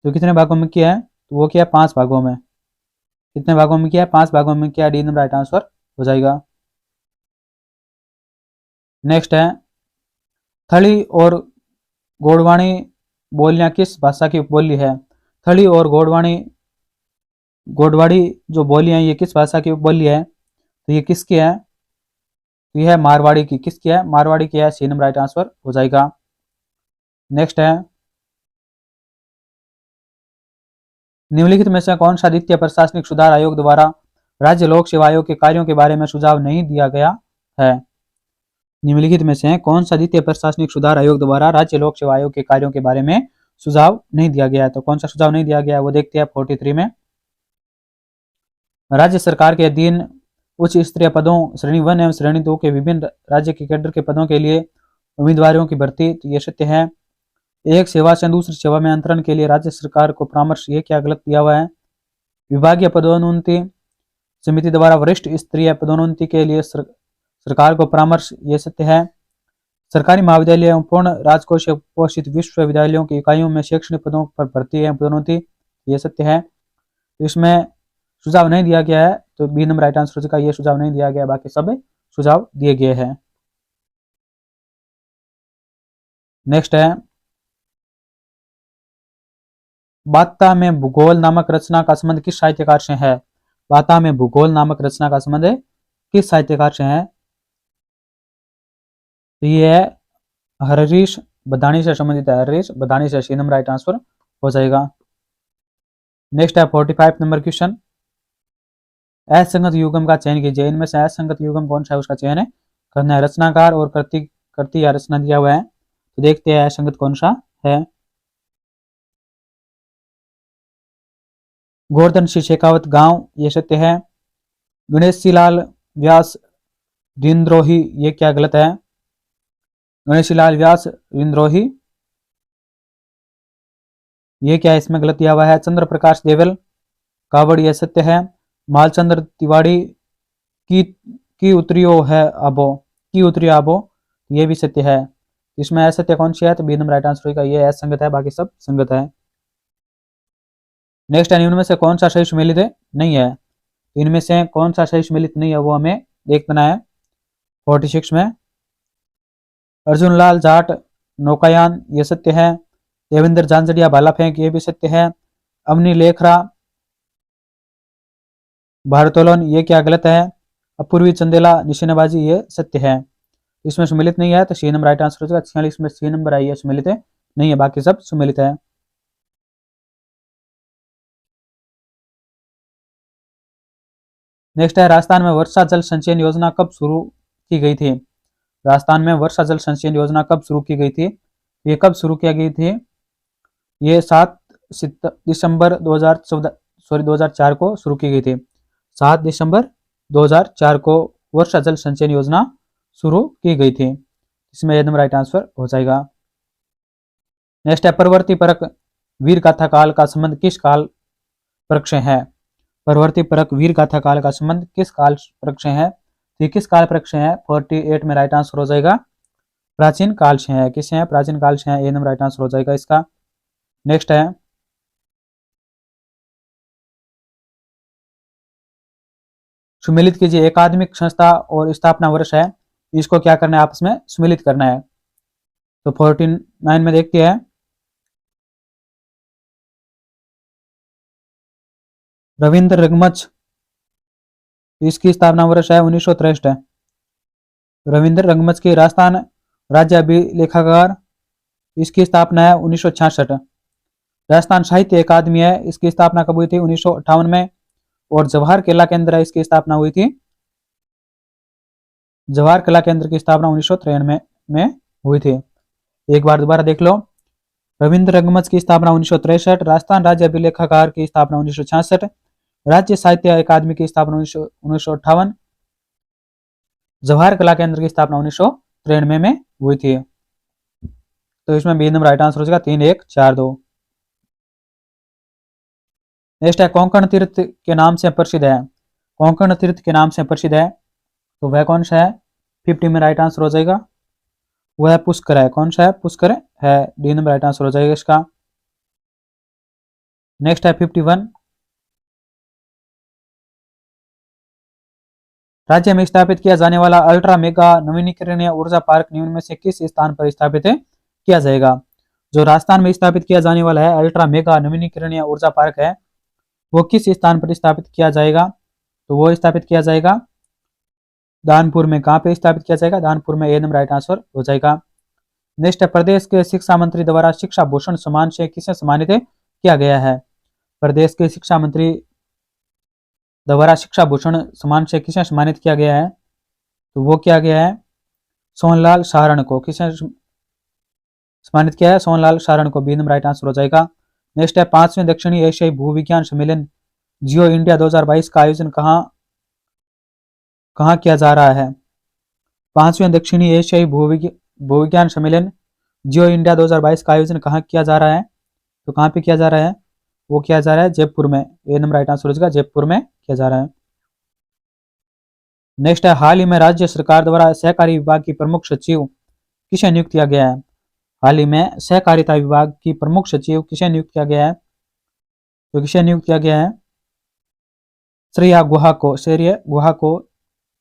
तो कितने भागों में किया है, तो वो किया 5 भागों में। कितने भागों में किया है, 5 भागों में किया। डी नंबर राइट आंसर हो जाएगा। नेक्स्ट है, थली और गोडवाणी बोलियां किस भाषा की उपबोली है। थली और गोडवाड़ी जो बोली है ये किस भाषा की उपबोली है, तो ये किसकी है, तो यह है मारवाड़ी की। किसकी है, मारवाड़ी की है। सी नंबर राइट आंसर हो जाएगा। नेक्स्ट है, निम्नलिखित में से कौन सा द्वितीय प्रशासनिक सुधार आयोग द्वारा राज्य लोक सेवा आयोग के कार्यों के बारे में सुझाव नहीं दिया गया है। निम्नलिखित में से कौन सा द्वितीय प्रशासनिक सुधार आयोग द्वारा राज्य लोक सेवा आयोग के कार्यों के बारे में सुझाव नहीं दिया गया है, तो कौन सा सुझाव नहीं दिया गया वो देखते हैं 43 में। राज्य सरकार के अधीन उच्च स्तरीय पदों श्रेणी 1 एवं श्रेणी 2 के विभिन्न राज्य के कैडर के पदों के लिए उम्मीदवारों की भर्ती, तो ये सत्य है। एक सेवा से दूसरी सेवा में अंतरण के लिए राज्य सरकार को परामर्श, ये क्या गलत दिया हुआ है। विभागीय पदोन्नति समिति द्वारा वरिष्ठ स्तरीय पदोन्नति के लिए सरकार को परामर्श, ये सत्य है। सरकारी महाविद्यालय एवं पूर्ण राजकोषीय पोषित विश्वविद्यालयों की इकाइयों में शैक्षणिक पदों पर भर्ती एवं पदोन्नति, ये सत्य है। तो इसमें सुझाव नहीं दिया गया है, तो बी नंबर राइट आंसर का ये सुझाव नहीं दिया गया, बाकी सब सुझाव दिए गए हैं। नेक्स्ट है, बाता में भूगोल नामक रचना का संबंध किस साहित्यकार से है। बाता में भूगोल नामक रचना का संबंध किस साहित्यकार से है, तो ये है हरीश बदाणी से संबंधित है। हरीश बदाणी से सी नंबर राइट आंसर हो जाएगा। नेक्स्ट है 45 नंबर क्वेश्चन, असंगत युगम का चयन कीजिए। इनमें से असंगत युगम कौन सा है उसका चयन करना है। रचनाकार और कर्ती या रचना दिया हुआ है, तो देखते हैं असंगत कौन सा है। गोवर्धन सिंह शेखावत गांव, ये सत्य है। गणेश लाल व्यास दीनद्रोही, ये क्या गलत है। गणेश लाल व्यास दीनद्रोही, ये क्या इसमें गलत दिया हुआ है। चंद्र प्रकाश देवल कावड़, ये सत्य है। मालचंद्र तिवाड़ी की उतरियो है आबो, की उतरियो आबो, ये भी सत्य है। इसमें असत्य कौन सी है, तो बी नंबर राइट आंसर होगा, ये असंगत है, बाकी सब संगत है। नेक्स्ट है, इनमें से कौन सा सही सम्मिलित नहीं है। इनमें से कौन सा सही सम्मिलित नहीं है वो हमें देखना है। 46 में अर्जुन लाल जाट नौकायान, ये सत्य है। देवेंद्र झांझड़िया भाला फेंक, ये भी सत्य है। अवनी लेखरा भारोत्तोलन, ये क्या गलत है। अपूर्वी चंदेला निशानेबाजी, ये सत्य है। इसमें सम्मिलित नहीं है तो सी नंबर राइट आंसर हो जाएगा। 46 में सी नंबर आई है, सम्मिलित है नहीं है, बाकी सब सम्मिलित है। नेक्स्ट है, राजस्थान में वर्षा जल संचयन योजना कब शुरू की गई थी। राजस्थान में वर्षा जल संचयन योजना कब शुरू की गई थी। ये कब शुरू की गई थी, ये 7 दिसंबर 2014 सॉरी 2004 को शुरू की गई थी। 7 दिसंबर 2004 को वर्षा जल संचयन योजना शुरू की गई थी। इसमें एकदम राइट आंसर हो जाएगा। नेक्स्ट है, परवर्ती परक वीर गाथा काल का संबंध किस काल परक से है। परवर्ती परक वीर गाथा काल का संबंध किस काल परक से है। तो किस काल परक से है, 48 में राइट आंसर हो जाएगा। प्राचीन काल से है, किससे है, प्राचीन काल से है, ए नंबर राइट आंसर हो जाएगा इसका। नेक्स्ट है, सुमेलित कीजिए, एकाडमिक संस्था और स्थापना वर्ष है, इसको क्या करना है, आपस में सुमेलित करना है। तो 49 में देखते हैं, रविंद्र रंगमंच, इसकी स्थापना वर्ष है 1963 है। रविंद्र रंगमंच के राजस्थान राज्य अभिलेखागार, इसकी स्थापना है 1966। राजस्थान साहित्य अकादमी है, इसकी स्थापना कब हुई थी, 1958 में। और जवाहर कला केंद्र है, इसकी स्थापना हुई थी, जवाहर कला केंद्र की स्थापना 1993 में हुई थी। एक बार दोबारा देख लो, रविंद्र रंगमंच की स्थापना 1963, राजस्थान राज्य अभिलेखागार की स्थापना 1966, राज्य साहित्य अकादमी की स्थापना 1958, जवाहर कला केंद्र की स्थापना 1993 में हुई थी। तो इसमें बी नंबर राइट आंसर हो जाएगा, 3 1 4 2। नेक्स्ट है, कोंकण तीर्थ के नाम से प्रसिद्ध है, कोंकण तीर्थ के नाम से प्रसिद्ध है, तो वह कौन सा है, 50 में राइट आंसर हो जाएगा, वह पुष्कर है। कौन सा है, पुष्कर है, डी नंबर राइट आंसर हो जाएगा इसका। नेक्स्ट है 51, राज्य में स्थापित किया जाने वाला अल्ट्रा मेगा नवीनीकरणीय ऊर्जा पार्क निम्न में से किस स्थान पर स्थापित किया जाएगा। जो राजस्थान में स्थापित किया जाने वाला है अल्ट्रा मेगा नवीनीकरणीय ऊर्जा पार्क है, वो किस स्थान पर स्थापित किया जाएगा, तो वो स्थापित किया जाएगा दानपुर में। कहाँ पे स्थापित किया जाएगा, दानपुर में, ए नंबर राइट आंसर हो जाएगा। नेक्स्ट है, प्रदेश के शिक्षा मंत्री द्वारा शिक्षा भूषण सम्मान से किसे सम्मानित किया गया है। प्रदेश के शिक्षा मंत्री द्वारा शिक्षा भूषण सम्मान से किसे सम्मानित किया गया है, तो वो किया गया है सोहनलाल सारण को। किसे सम्मानित किया है, सोहनलाल सारण को, बी नंबर राइट आंसर हो जाएगा। नेक्स्ट है, 5वें दक्षिणी एशियाई भूविज्ञान सम्मेलन जियो इंडिया 2022 का आयोजन कहाँ कहाँ किया जा रहा है। 5वें दक्षिणी एशियाई भूविज्ञान सम्मेलन जियो इंडिया 2022 का आयोजन कहाँ किया जा रहा है, तो कहाँ पे किया जा रहा है, वो किया जा रहा है जयपुर में, ए नंबर राइट आंसर हो जाएगा, जयपुर में किया जा रहा है। नेक्स्ट है, हाल ही में राज्य सरकार द्वारा सहकारी विभाग की प्रमुख सचिव किसे नियुक्त किया गया है। हाल ही में सहकारिता विभाग की प्रमुख सचिव किसे नियुक्त किया गया है, तो किसे नियुक्त किया गया है, श्रेया गुहा को, श्रेय गुहा को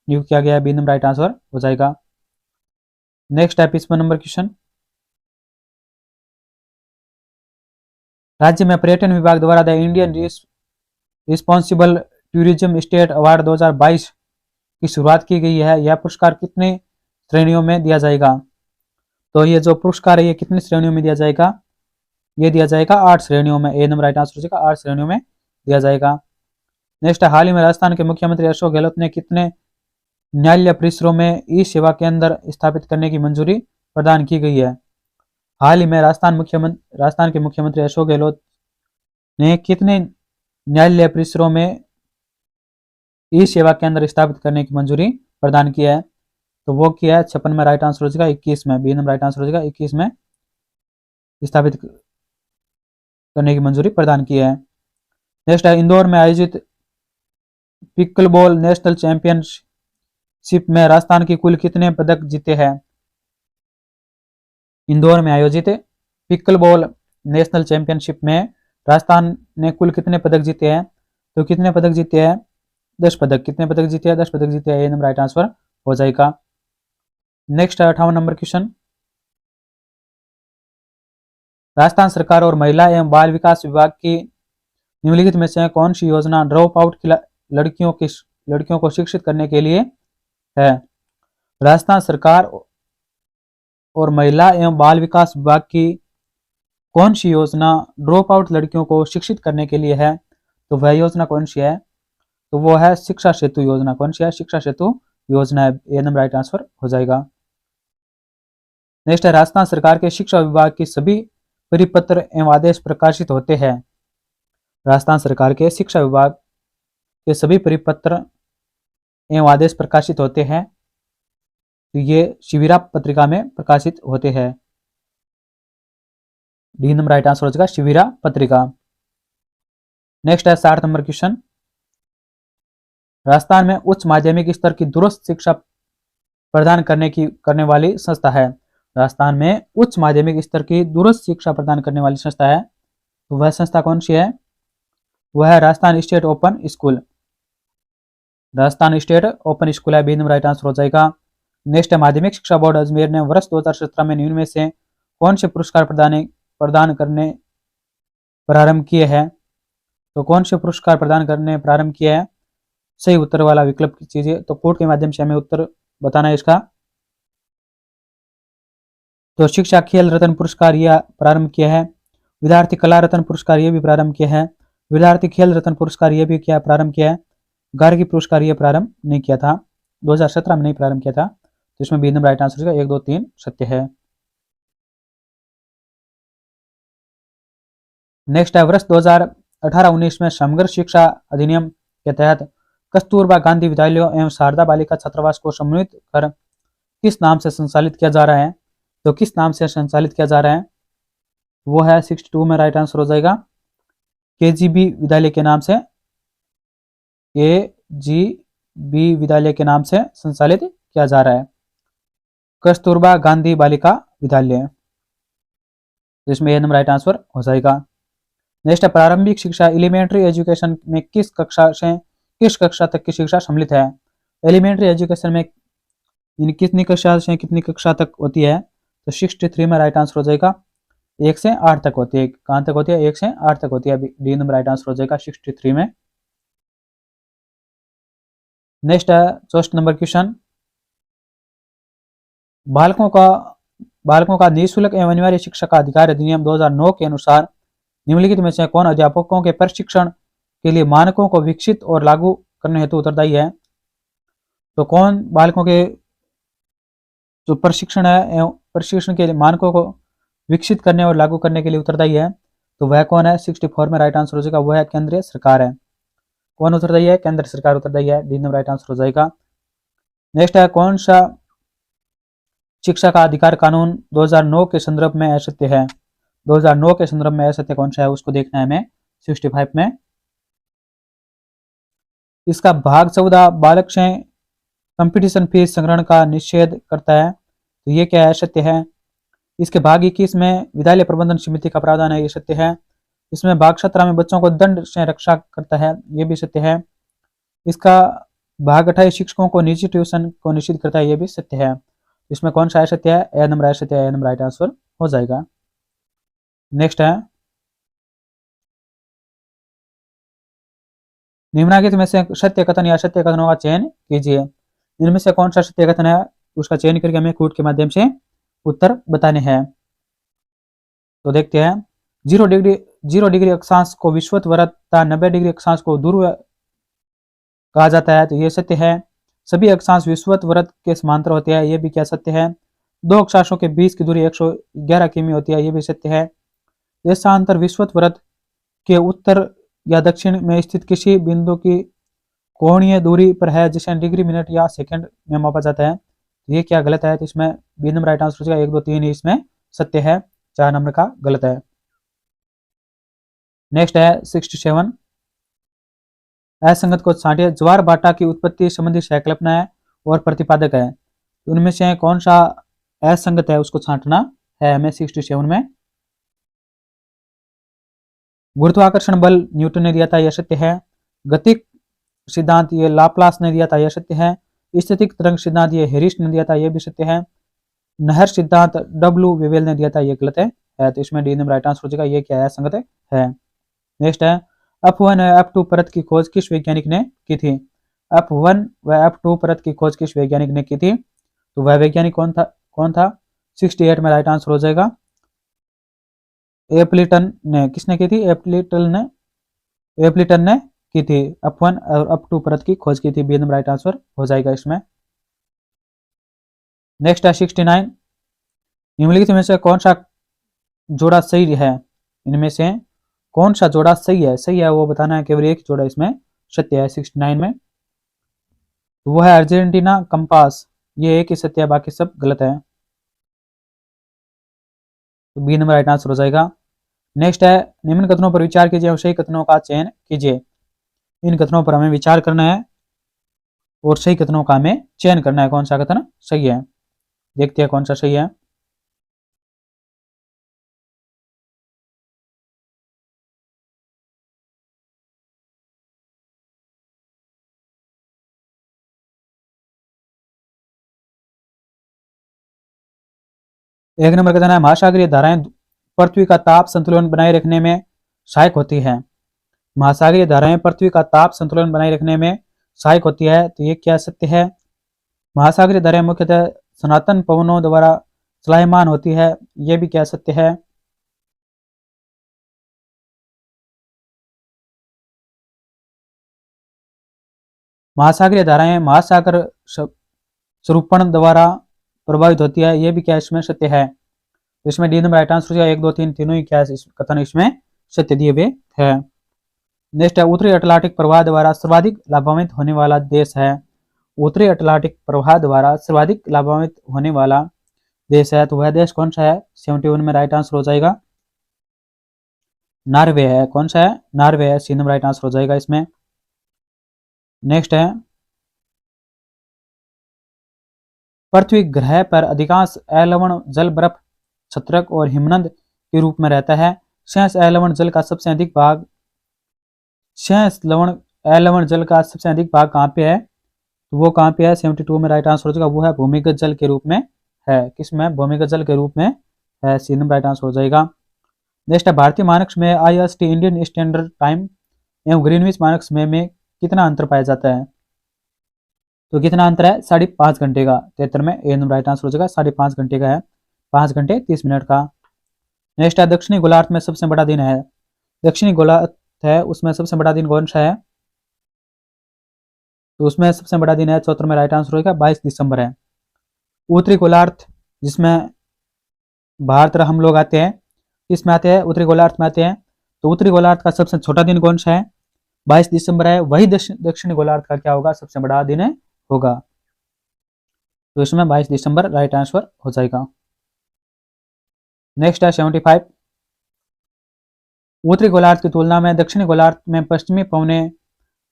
नियुक्त किया गया है, बी नंबर राइट आंसर हो जाएगा। नेक्स्ट है 55 नंबर क्वेश्चन, राज्य में पर्यटन विभाग द्वारा the Indian responsible tourism state award 2022 की शुरुआत की गई है। यह पुरस्कार कितने श्रेणियों में दिया जाएगा, तो ये जो पुरस्कार है ये कितनी श्रेणियों में दिया जाएगा, ये दिया जाएगा 8 श्रेणियों में, ए नंबर राइट आंसर हो जाएगा, 8 श्रेणियों में दिया जाएगा। नेक्स्ट है, हाल ही में राजस्थान के मुख्यमंत्री अशोक गहलोत ने कितने न्यायालय परिसरों में ई सेवा केंद्र स्थापित करने की मंजूरी प्रदान की गई है। हाल ही में राजस्थान के मुख्यमंत्री अशोक गहलोत ने कितने न्यायालय परिसरों में ई सेवा केंद्र स्थापित करने की मंजूरी प्रदान की है, तो वो किया है 56 में राइट आंसर हो जाएगा, 21 में, बी नंबर राइट आंसर हो जाएगा, 21 में स्थापित करने की मंजूरी प्रदान की है। नेक्स्ट है, इंदौर में आयोजित पिकलबॉल नेशनल चैंपियनशिप में राजस्थान की कुल कितने पदक जीते हैं। इंदौर में आयोजित पिकलबॉल नेशनल चैंपियनशिप में राजस्थान ने कुल कितने पदक जीते हैं, तो कितने पदक जीते हैं, 10 पदक। कितने पदक जीते हैं, 10 पदक जीते हैं, ए नंबर राइट आंसर हो जाएगा। नेक्स्ट है 58 नंबर क्वेश्चन, राजस्थान सरकार और महिला एवं बाल विकास विभाग की निम्नलिखित में से कौन सी योजना ड्रॉप आउट लड़कियों को शिक्षित करने के लिए है? राजस्थान सरकार और महिला एवं बाल विकास विभाग की कौन सी योजना ड्रॉप आउट लड़कियों को शिक्षित करने के लिए है? तो वह योजना कौन सी है? तो वो है शिक्षा सेतु योजना। कौन सी है? शिक्षा सेतु योजना है। ए नंबर राइट आंसर हो जाएगा। नेक्स्ट है, राजस्थान सरकार के शिक्षा विभाग की सभी परिपत्र एवं आदेश प्रकाशित होते हैं। राजस्थान सरकार के शिक्षा विभाग के सभी परिपत्र एवं आदेश प्रकाशित होते हैं, तो ये शिविरा पत्रिका में प्रकाशित होते हैं। डी नंबर राइट आंसर हो जाएगा, शिविरा पत्रिका। नेक्स्ट है 60 नंबर क्वेश्चन। राजस्थान में उच्च माध्यमिक स्तर की दूरस्थ शिक्षा प्रदान करने वाली संस्था है। राजस्थान में उच्च माध्यमिक स्तर की दूरस्थ शिक्षा प्रदान करने वाली संस्था है, तो वह संस्था कौन सी है? वह है Rajasthan state open school. Rajasthan state open school है। बी नंबर राइट आंसर हो जाएगा। नेक्स्ट है, माध्यमिक शिक्षा बोर्ड अजमेर ने वर्ष 2017 में निम्न में से कौन से पुरस्कार प्रदान करने प्रारंभ किए हैं? तो कौन से पुरस्कार प्रदान करने प्रारंभ किए हैं? सही उत्तर वाला विकल्प कीजिए। तो कोड के माध्यम से हमें उत्तर बताना है इसका। तो शिक्षा खेल रत्न पुरस्कार यह प्रारंभ किया है। विद्यार्थी कला रत्न पुरस्कार यह भी प्रारंभ किया है। विद्यार्थी खेल रत्न पुरस्कार यह भी क्या प्रारंभ किया है। गार्गी पुरस्कार यह प्रारंभ नहीं किया था, 2017 में नहीं प्रारंभ किया था। तो इसमें बी नंबर राइट आंसर 1, 2, 3 सत्य है। नेक्स्ट है, वर्ष 2018-19 में समग्र शिक्षा अधिनियम के तहत कस्तूरबा गांधी विद्यालयों एवं शारदा बालिका छात्रावास को सम्मिलित कर किस नाम से संचालित किया जा रहा है? तो किस नाम से संचालित किया जा रहा है? वो है 62 में राइट आंसर हो जाएगा, केजीबी विद्यालय के नाम से, केजीबी विद्यालय के नाम से संचालित किया जा रहा है, कस्तूरबा गांधी बालिका विद्यालय। तो इसमें ए नंबर राइट आंसर हो जाएगा। नेक्स्ट है, प्रारंभिक शिक्षा एलिमेंट्री एजुकेशन में किस कक्षा तक की शिक्षा सम्मिलित है? एलिमेंट्री एजुकेशन में कितनी कक्षा से कितनी कक्षा तक होती है? तो 63 में राइट आंसर हो जाएगा, 1 से 8 तक होती है। कहां तक होती है? 1 से 8 तक होती है। डी नंबर राइट आंसर हो जाएगा 63 में। नेक्स्ट है 64 नंबर क्वेश्चन। बालकों का निःशुल्क एवं अनिवार्य शिक्षा का अधिकार अधिनियम 2009 के अनुसार निम्नलिखित में से कौन अध्यापकों के प्रशिक्षण के लिए मानकों को विकसित और लागू करने हेतु उत्तरदायी है? तो कौन बालकों के जो प्रशिक्षण है एवं प्रशिक्षण के लिए मानकों को विकसित करने और लागू करने के लिए उत्तरदायी है? तो वह कौन है? 64 में राइट आंसर हो जाएगा, वह है केंद्रीय सरकार है। कौन उत्तरदायी है? केंद्र सरकार उत्तरदायी है। डी नंबर राइट आंसर हो जाएगा। नेक्स्ट है, कौन सा शिक्षा का अधिकार कानून 2009 के संदर्भ में असत्य है? 2009 के संदर्भ में असत्य कौन सा है उसको देखना है हमें। 65 में इसका भाग 14 बालक से कंपटीशन फीस संग्रहण का निषेध करता है, तो ये क्या है? सत्य है। इसके भाग 21 में विद्यालय प्रबंधन समिति का प्रावधान है, ये सत्य है। इसमें भाग 17 में बच्चों को दंड से रक्षा करता है, ये भी सत्य है। इसका भाग 28 शिक्षकों को निजी ट्यूशन को निषिद्ध करता है, ये भी सत्य है। इसमें कौन सा सत्य है? ए नंबर सत्य है। ए नंबर राइट आंसर हो जाएगा। नेक्स्ट है, निम्नलिखित में से सत्य कथन या असत्य कथनों का चयन कीजिए। इनमें से कौन सा सत्य कथन है उसका चयन करके हमें कोड के माध्यम से उत्तर बताने हैं। तो देखते हैं, 0 डिग्री अक्षांश को विषुवत वृत्त तथा 90 डिग्री अक्षांश को ध्रुव कहा जाता है, तो ये सत्य है। सभी अक्षांश विषुवत वृत्त के समांतर होते हैं, ये भी क्या सत्य है। 2 अक्षांशों के बीच की दूरी 111 किमी होती है, ये भी सत्य है। देशांतर विषुवत वृत्त के उत्तर या दक्षिण में स्थित किसी बिंदु की कोणीय दूरी पर है, जिसे डिग्री, मिनट या सेकंड में मापा जाता है, ये क्या गलत है? तो इसमें बी नंबर राइट आंसर हो जाएगा। 1, 2, 3 इसमें सत्य है, 4 नंबर का गलत है। नेक्स्ट है 67, असंगत को छांटिए। ज्वार भाटा की उत्पत्ति संबंधी संकल्पना है और प्रतिपादक है, उनमें से कौन सा असंगत है उसको छांटना है हमें। 67 में गुरुत्वाकर्षण बल न्यूटन ने दिया था, यह सत्य है। गतिक सिद्धांत ये लाप्लास ने दिया था, यह सत्य है। स्थितिक तरंग सिद्धांत ये हेरिस ने दिया था, यह भी सत्य है। नहर सिद्धांत डब्ल्यू वेवेल ने दिया था, यह गलत है, है, तो इसमें डी नंबर राइट आंसर हो जाएगा। ये क्या है, संगत है। नेक्स्ट है F1 व F2 परत की खोज किस वैज्ञानिक ने की थी। F1 व F2 परत की खोज किस वैज्ञानिक ने की थी, तो वह वैज्ञानिक कौन था 68 में राइट आंसर हो जाएगा। एप्लिटन ने, किसने की थी, एप्लिटन ने की थी। F1 और F2 परत की खोज की थी, बी नंबर राइट आंसर हो जाएगा इसमें। नेक्स्ट है 69, निम्नलिखित में से कौन सा जोड़ा सही है, इनमें से कौन सा जोड़ा सही है वो बताना है, केवल एक जोड़ा इसमें सत्य है 69 में, तो वो है अर्जेंटीना कंपास, ये एक ही सत्य है, बाकी सब गलत है, तो बी नंबर राइट आंसर हो जाएगा। नेक्स्ट है निम्न कथनों पर विचार कीजिए और सही कथनों का चयन कीजिए। इन कथनों पर हमें विचार करना है और सही कथनों का हमें चयन करना है, कौन सा कथन सही है। देखते हैं कौन सा सही है। एक नंबर कथन है महासागरीय धाराएं पृथ्वी का ताप संतुलन बनाए रखने में सहायक होती है। महासागरीय धाराएं पृथ्वी का ताप संतुलन बनाए रखने में सहायक होती है, तो ये क्या सत्य है। महासागरीय धाराएं मुख्यतः सनातन पवनों द्वारा चलायमान होती है, ये भी क्या सत्य है। महासागरीय धाराएं महासागर स्वरूपण द्वारा प्रभावित होती है, ये भी क्या इसमें सत्य है। तो इसमें डी नंबर राइट आंसर हो 1 2 3 तीनों ही क्या कथन इसमें सत्य दिए हुए है। नेक्स्ट है उत्तरी अटलांटिक प्रवाह द्वारा सर्वाधिक लाभान्वित होने वाला देश है। उत्तरी अटलांटिक प्रवाह द्वारा सर्वाधिक लाभान्वित होने वाला देश है, तो वह देश कौन सा है, 71 में राइट आंसर हो जाएगा नॉर्वे है। कौन सा है, नॉर्वे है, सी नंबर राइट आंसर हो जाएगा इसमें। नेक्स्ट है पृथ्वी ग्रह पर अधिकांश अलवण जल बर्फ छत्रक और हिमनद के रूप में रहता है। शेष अलवण जल का सबसे अधिक भाग कहाँ पे है, तो वो कहाँ पे है, 72 में राइट आंसर हो जाएगा। वो है भूमिगत जल के रूप में है, किसमें, भूमिगत जल के रूप में है, सी नंबर राइट आंसर हो जाएगा। नेक्स्ट है भारतीय मानक में IST इंडियन स्टैंडर्ड टाइम एवं ग्रीनविच मानक समय में कितना अंतर पाया जाता है, तो कितना अंतर है, 5.5 घंटे का। 73 में ए नंबर राइट आंसर हो जाएगा, 5.5 घंटे का है, 5 घंटे 30 मिनट का। नेक्स्ट है दक्षिणी गोलार्ध में सबसे बड़ा दिन है। दक्षिणी गोलार्ध है उसमें सबसे बड़ा दिन कौन सा है, तो उसमें सबसे बड़ा दिन है 74 में राइट आंसर होगा 22 दिसंबर है। उत्तरी गोलार्ध जिसमें भारत हम लोग आते हैं, इसमें आते हैं उत्तरी गोलार्ध में आते हैं, तो उत्तरी गोलार्ध का सबसे छोटा दिन कौन सा है, 22 दिसंबर है। वही दक्षिणी गोलार्ध का क्या होगा, सबसे बड़ा दिन होगा, तो इसमें 22 दिसंबर राइट आंसर हो जाएगा। नेक्स्ट है 75, उत्तरी गोलार्ध की तुलना में दक्षिणी गोलार्ध में पश्चिमी पवनें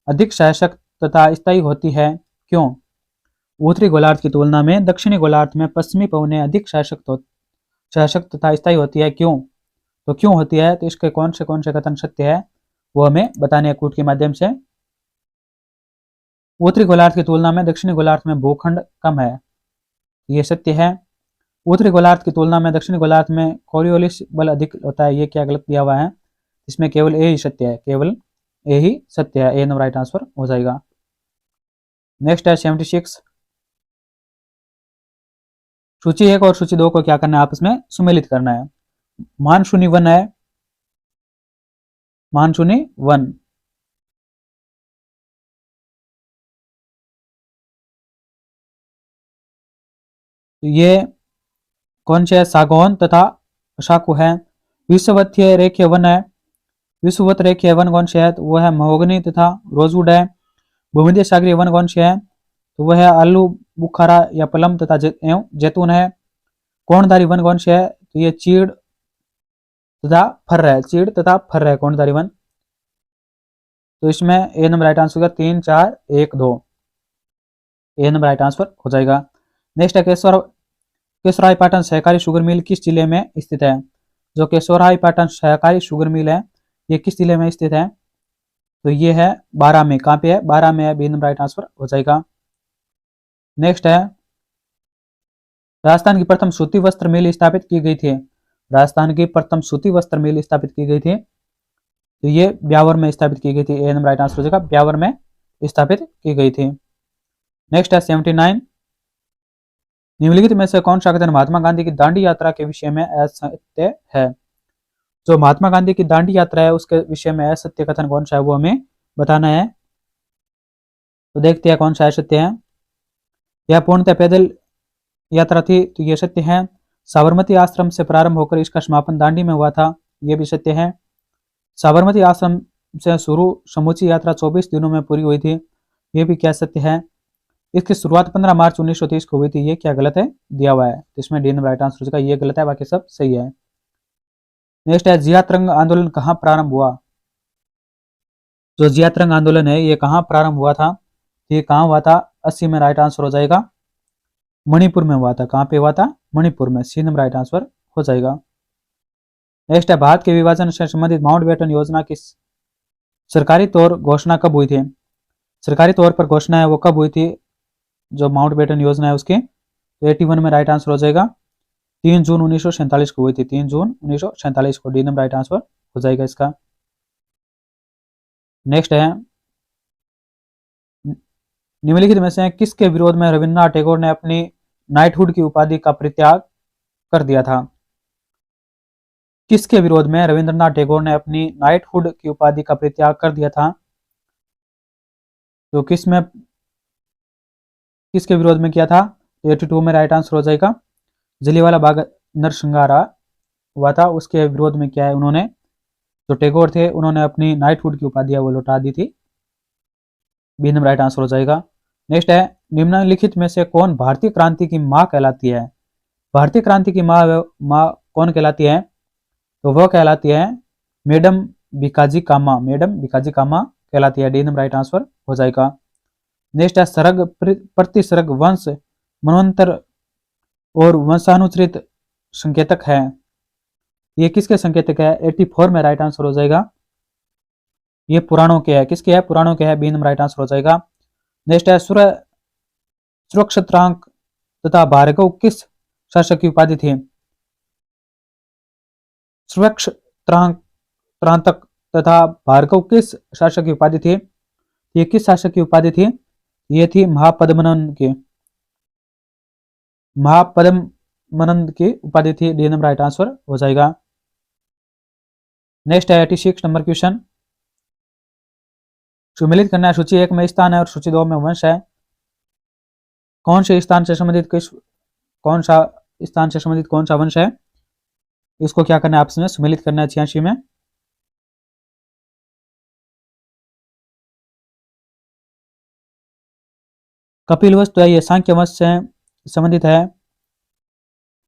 अधिक शासक तथा स्थायी होती है, क्यों। उत्तरी गोलार्ध की तुलना में दक्षिणी गोलार्ध में पश्चिमी पवनें अधिक शासक तथा स्थायी होती है, क्यों, तो क्यों होती है, तो इसके कौन से कथन सत्य है वो हमें बताने हैं कूट के माध्यम से। उत्तरी गोलार्ध की तुलना में दक्षिणी गोलार्ध में भूखंड कम है, ये सत्य है। उत्तरी गोलार्ध की तुलना में दक्षिणी गोलार्ध में कोरियोलिस बल अधिक होता है, ये क्या गलत दिया हुआ है, इसमें केवल ए ही सत्य है, केवल ए ही सत्य है, ए नंबर राइट आंसर हो जाएगा। नेक्स्ट है 76, सूची 1 और सूची 2 को क्या करना है, आपस में सुमेलित करना है। मानसूनी वन है, मानसूनी वन, तो ये कौन से है, सागौन तथा शाकु है। विषुवतीय रेखीय वन है, विषुवत रेखीय वन कौन से है, तो वह है महोगनी तथा रोजवुड है। भूमध्य सागरीय वन कौन से है, तो वह है आलू बुखारा या पलम तथा एवं जैतून है। कोणधारी वन कौन से है, तो ये चीड़ तथा फर्र है कोणधारी वन, तो इसमें ए नंबर राइट आंसर होगा 3 4 1 2, ए नंबर राइट आंसर हो जाएगा। नेक्स्ट है केशवराय पाटन सहकारी शुगर मिल किस जिले में स्थित है। जो केशवराय पाटन सहकारी शुगर मिल है ये किस जिले में स्थित है, तो ये है 12 में, कहाँ पे है, 12 में है, बी नंबर राइट आंसर हो जाएगा। नेक्स्ट है राजस्थान की प्रथम सूती वस्त्र मिल स्थापित की गई थी, राजस्थान की प्रथम सूती वस्त्र मिल स्थापित की गई थी? तो ये ब्यावर में स्थापित की गई थी। ए नंबर राइट आंसर हो जाएगा, ब्यावर में स्थापित की गई थी। नेक्स्ट है 79। निम्नलिखित में से कौन सा कथन महात्मा गांधी की दांडी यात्रा के विषय में असत्य है? जो महात्मा गांधी की दांडी यात्रा है उसके विषय में असत्य कथन कौन सा है वो हमें बताना है। तो देखते हैं कौन सा असत्य है। यह पूर्णतः पैदल यात्रा थी, तो ये सत्य है। साबरमती आश्रम से प्रारंभ होकर इसका समापन दांडी में हुआ था, ये भी सत्य है। साबरमती आश्रम से शुरू समूची यात्रा 24 दिनों में पूरी हुई थी, ये भी क्या सत्य है। इसकी शुरुआत 15 मार्च 1930 को हुई थी, ये क्या गलत है, दिया हुआ है। तो इसमें डी नंबर राइट आंसर हो जाएगा, ये गलत है, बाकी सब सही है। नेक्स्ट है जिया तरंग आंदोलन कहाँ प्रारंभ हुआ? जो जिया तरंग आंदोलन है ये कहाँ प्रारंभ हुआ था? ये कहाँ हुआ था? 80 में राइट आंसर हो जाएगा, मणिपुर में हुआ था। कहाँ पे हुआ था? मणिपुर में। सी नंबर राइट आंसर हो जाएगा। नेक्स्ट है भारत के विभाजन से संबंधित माउंटबेटन योजना की सरकारी तौर घोषणा कब हुई थी? सरकारी तौर पर घोषणा है वो कब हुई थी? जो माउंटबेटन योजना है उसकी 81 में राइट आंसर हो जाएगा, 3 जून 1947 को हुई थी। 3 जून 1947 को डी नंबर राइट आंसर हो जाएगा इसका। नेक्स्ट है निम्नलिखित में से किसके विरोध में रविन्द्रनाथ टैगोर ने अपनी नाइटहुड की उपाधि का परित्याग कर दिया था? किसके विरोध में रविन्द्रनाथ टैगोर ने अपनी नाइटहुड की उपाधि का परित्याग कर दिया था? तो किसके विरोध में किया था? 82 में राइट आंसर हो जाएगा, जलियांवाला बाग नरसंहार हुआ था उसके विरोध में किया है उन्होंने। जो टैगोर थे उन्होंने अपनी नाइटहुड की उपाधि वो लौटा दी थी। बी नंबर राइट आंसर हो जाएगा। नेक्स्ट है निम्नलिखित में से कौन भारतीय क्रांति की मां कहलाती है? भारतीय क्रांति की मां कौन कहलाती है? तो वह कहलाती है मैडम भिकाजी कामा। मैडम भिकाजी कामा कहलाती है। डी नंबर राइट आंसर हो जाएगा। नेक्स्ट है सरग प्रतिसर्ग वंश मनवंतर और वंशानुचरित संकेतक है, ये किसके संकेतक है? 84 में राइट आंसर हो जाएगा, ये पुराणों के है। किसके है? पुराणों के है। बी नंबर राइट आंसर हो जाएगा। नेक्स्ट है सुरक्षत्रांक तथा भार्गव किस शासक की उपाधि थी? सुरक्षत्रांतक तथा भार्गव किस शासक की उपाधि थी? ये किस शासक की उपाधि थी? ये थी महापद्मनंद की। महापद्मनंद की उपाधि थी। डी नंबर राइट आंसर हो जाएगा। नेक्स्ट है 86 नंबर क्वेश्चन। सुमेलित करना है, सूची 1 में स्थान है और सूची 2 में वंश है। कौन से स्थान से संबंधित कौन सा स्थान से संबंधित कौन सा वंश है? इसको क्या करना है? आपस में सुमेलित करना है 86 में। कपिल वंश तो है ये सांख्य वंश से संबंधित है।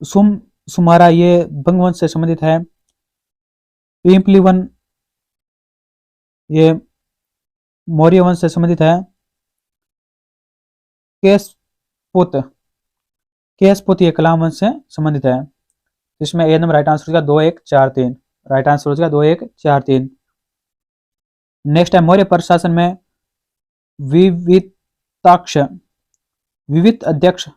सुमारा ये भंग वंश से संबंधित है। पिंपली वन ये मौर्य वंश से संबंधित है। केशपुत ये कलाम वंश से संबंधित है। इसमें ए नंबर राइट आंसर हो जाएगा 2 1 4 3। राइट आंसर हो जाएगा 2 1 4 3। नेक्स्ट है मौर्य प्रशासन में विविध अध्यक्ष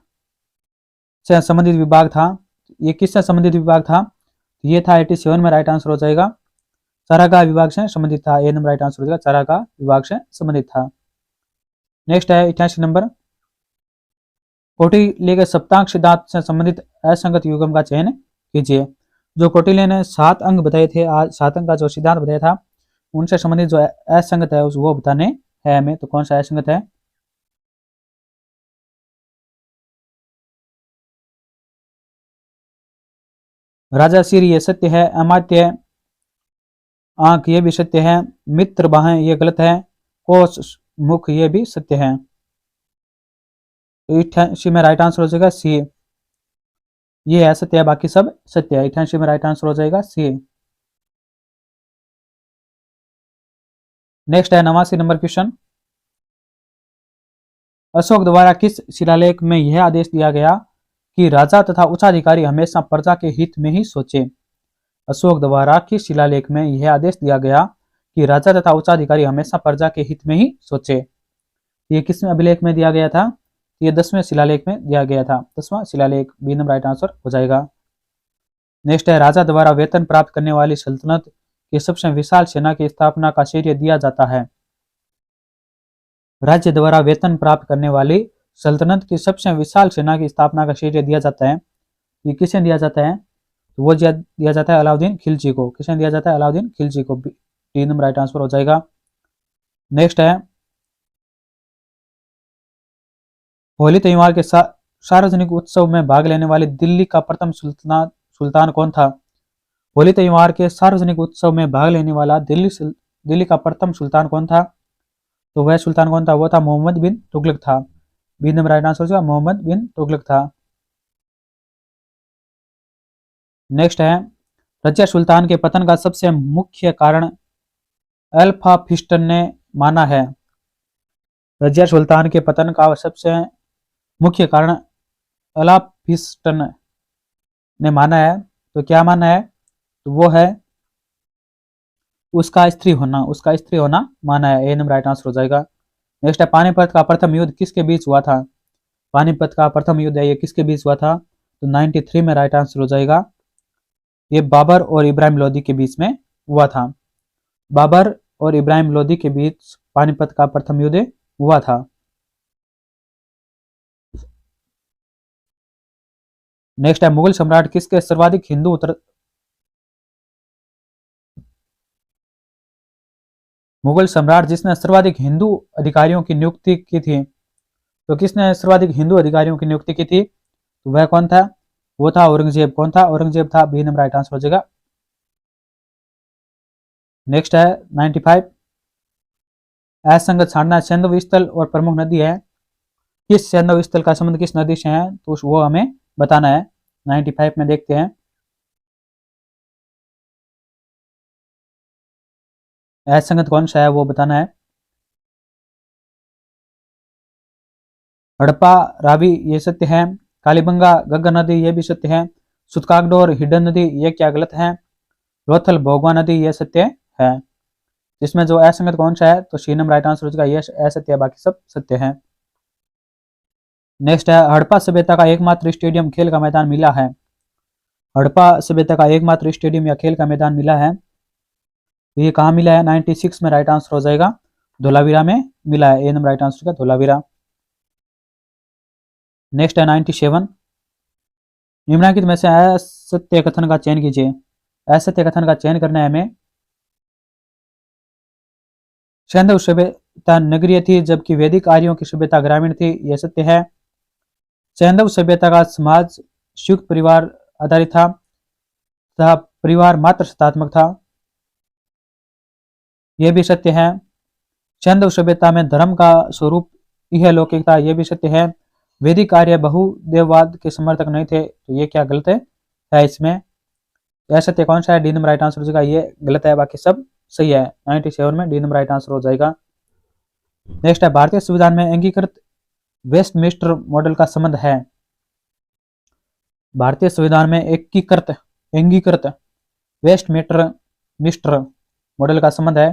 से संबंधित विभाग था, ये किससे संबंधित विभाग था? ये था 87 में राइट आंसर हो जाएगा, चारागाह विभाग से संबंधित था। ए नंबर राइट आंसर हो जाएगा, चारागाह विभाग से संबंधित था। नेक्स्ट है 88 नंबर। कौटिल्य के सप्तांग सिद्धांत से संबंधित असंगत युग्म का चयन कीजिए। जो कौटिल्य ने 7 अंग बताए थे, आज 7 अंग का जो सिद्धांत बताया था उनसे संबंधित जो असंगत है वो बताने है हमें। तो कौन सा असंगत है? राजा सिर ये सत्य है। अमात्य आंख ये भी सत्य है। मित्र बाहें ये गलत है। कोष मुख ये भी सत्य है। 88 में राइट आंसर हो जाएगा सी, ये है सत्य है, बाकी सब सत्य है। 88 में राइट आंसर हो जाएगा सी। नेक्स्ट है 89 नंबर क्वेश्चन। अशोक द्वारा किस शिलालेख में यह आदेश दिया गया कि राजा तथा उच्चाधिकारी हमेशा प्रजा के हित में ही सोचे? अशोक द्वारा किस शिलालेख में यह आदेश दिया गया कि राजा तथा उच्चाधिकारी हमेशा प्रजा के हित में ही सोचे? ये किस अभिलेख में दिया गया था? ये 10वें शिलालेख में दिया गया था। 10वां शिलालेख। बी नंबर राइट आंसर हो जाएगा। नेक्स्ट है राजा द्वारा वेतन प्राप्त करने वाली सल्तनत की सबसे विशाल सेना की स्थापना का श्रेय दिया जाता है। राज्य द्वारा वेतन प्राप्त करने वाली सल्तनत की सबसे विशाल सेना की स्थापना का श्रेय दिया जाता है। ये किसे दिया जाता है? तो वो दिया जाता है अलाउद्दीन खिलजी को। किसे दिया जाता है? अलाउद्दीन खिलजी को। डी नंबर राइट आंसर हो जाएगा। नेक्स्ट है होली त्योहार के सार्वजनिक उत्सव में भाग लेने वाले दिल्ली का प्रथम सुल्तान कौन था? होली त्योहार के सार्वजनिक उत्सव में भाग लेने वाला दिल्ली का प्रथम सुल्तान कौन था? तो वह सुल्तान कौन था? वो था मोहम्मद बिन तुगलक था। बी नंबर राइट आंसर होगा मोहम्मद बिन तुगलक था। नेक्स्ट है रजिया सुल्तान के पतन का सबसे मुख्य कारण अल्फाफिस्टन ने माना है। रजिया सुल्तान के पतन का सबसे मुख्य कारण अलाफिस्टन ने माना है। तो क्या माना है? तो वो है उसका स्त्री होना माना है। ए नंबर राइट आंसर हो जाएगा। नेक्स्ट है पानीपत का प्रथम युद्ध किसके बीच हुआ था? पानीपत का प्रथम युद्ध है ये किसके बीच हुआ था? तो 93 में राइट आंसर हो जाएगा। ये बाबर और इब्राहिम लोदी के बीच में हुआ था। बाबर और इब्राहिम लोदी के बीच पानीपत का प्रथम युद्ध हुआ था। नेक्स्ट है मुगल सम्राट किसके सर्वाधिक मुगल सम्राट जिसने सर्वाधिक हिंदू अधिकारियों की नियुक्ति की थी। तो किसने सर्वाधिक हिंदू अधिकारियों की नियुक्ति की थी? तो वह कौन था? वो था औरंगजेब। कौन था? औरंगजेब था। बी नंबर राइट आंसर हो जाएगा। नेक्स्ट है 95 असंगत साधना सैंधव स्थल और प्रमुख नदी है। किस सैंधव स्थल का संबंध किस नदी से है? तो वो हमें बताना है। 95 में देखते हैं असंगत कौन सा है वो बताना है। हड़प्पा रावी ये सत्य है। कालीबंगा गंगा नदी ये भी सत्य है। सुतकागडोर हिडन नदी ये क्या गलत है? लोथल भोगवा नदी ये सत्य है। जिसमें जो असंगत कौन सा है? तो सी नंबर राइट आंसर हो जाएगा। ये असत्य है, बाकी सब सत्य है। नेक्स्ट है हड़प्पा सभ्यता का एकमात्र स्टेडियम खेल का मैदान मिला है। हड़प्पा सभ्यता का एकमात्र स्टेडियम या खेल का मैदान मिला है। ये कहाँ मिला है? 96 में राइट आंसर हो जाएगा। धोलावीरा में मिला है। ए नंबर राइट आंसर का धोलावीरा। नेक्स्ट है 97 निम्नलिखित में से असत्य कथन का चयन कीजिए। असत्य कथन का चयन करना है हमें। सैंधव सभ्यता नगरीय थी जबकि वैदिक आर्यों की सभ्यता ग्रामीण थी। यह सत्य है। सैंधव सभ्यता का समाज संयुक्त परिवार आधारित था तथा परिवार मात्र सत्तात्मक था। यह भी सत्य है। सैंधव सभ्यता में धर्म का स्वरूप यह लौकिक था। यह भी सत्य है। वैदिक आर्य बहुदेववाद के समर्थक नहीं थे। तो ये क्या गलत है इसमें? यह सत्य कौन सा है? डी नंबर राइट आंसर हो जाएगा। ये गलत है, बाकी सब सही है। 97 में डी नंबर राइट आंसर हो जाएगा। नेक्स्ट है भारतीय संविधान में अंगीकृत वेस्टमिंस्टर मॉडल का संबंध है। भारतीय संविधान में अंगीकृत वेस्टमिंस्टर मॉडल का संबंध है।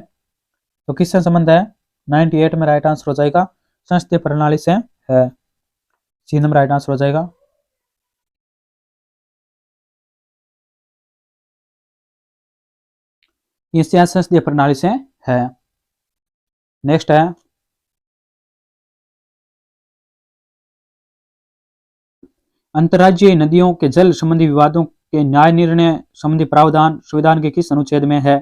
तो किससे संबंध है? 98 में राइट आंसर हो जाएगा। संसदीय प्रणाली से है। सी नंबर राइट आंसर हो जाएगा। इससे संसदीय प्रणाली से है। नेक्स्ट है अंतर्राज्यीय नदियों के जल संबंधी विवादों के न्याय निर्णय संबंधी प्रावधान संविधान के किस अनुच्छेद में है?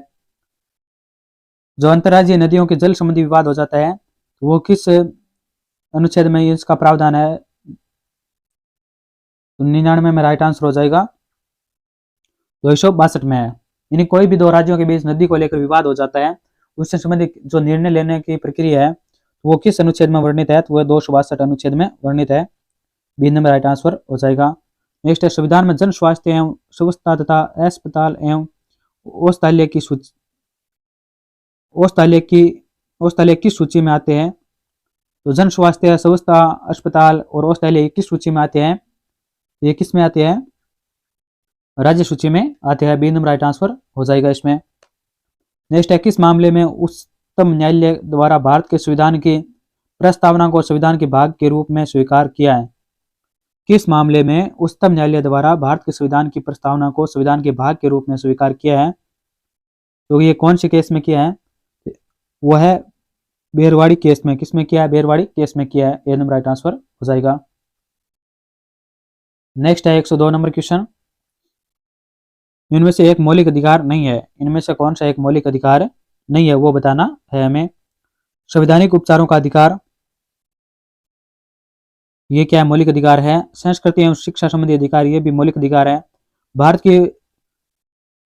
जो अंतर्राज्यीय नदियों के जल संबंधी विवाद हो जाता है तो वो किस अनुच्छेद में इसका प्रावधान है? तो 99 में राइट आंसर हो जाएगा। 262 में है। यानी कोई भी दो राज्यों के बीच नदी को लेकर विवाद हो जाता है, उससे संबंधित जो निर्णय लेने की प्रक्रिया है वो किस अनुच्छेद में वर्णित है? तो वह 262 अनुच्छेद में वर्णित है। बी नंबर राइट आंसर हो जाएगा। नेक्स्ट है संविधान में जन स्वास्थ्य एवं स्वच्छता तथा अस्पताल एवं औषधालय की सूची औषधालय किस सूची में आते हैं? तो जन स्वास्थ्य, स्वच्छता, अस्पताल और औषधालय किस सूची में आते हैं? ये किस में आते हैं? राज्य सूची में आते हैं। बी नंबर राइट आंसर हो जाएगा इसमें। नेक्स्ट है किस मामले में उच्चतम न्यायालय द्वारा भारत के संविधान की प्रस्तावना को संविधान के भाग के रूप में स्वीकार किया है? किस मामले में उच्चतम न्यायालय द्वारा भारत के संविधान की प्रस्तावना को संविधान के भाग के रूप में स्वीकार किया है? तो ये कौन से केस में किया है? वो है बेरवाड़ी केस में। किसमें किया है? बेरवाड़ी केस में किया है। ए नंबर राइट आंसर हो जाएगा। नेक्स्ट है 102 नंबर क्वेश्चन। इनमें से एक मौलिक अधिकार नहीं है। इनमें से कौन सा एक मौलिक अधिकार नहीं है वो बताना है हमें। संवैधानिक उपचारों का अधिकार, ये क्या है? मौलिक अधिकार है। संस्कृति एवं शिक्षा संबंधी अधिकार, ये भी मौलिक अधिकार है। भारत की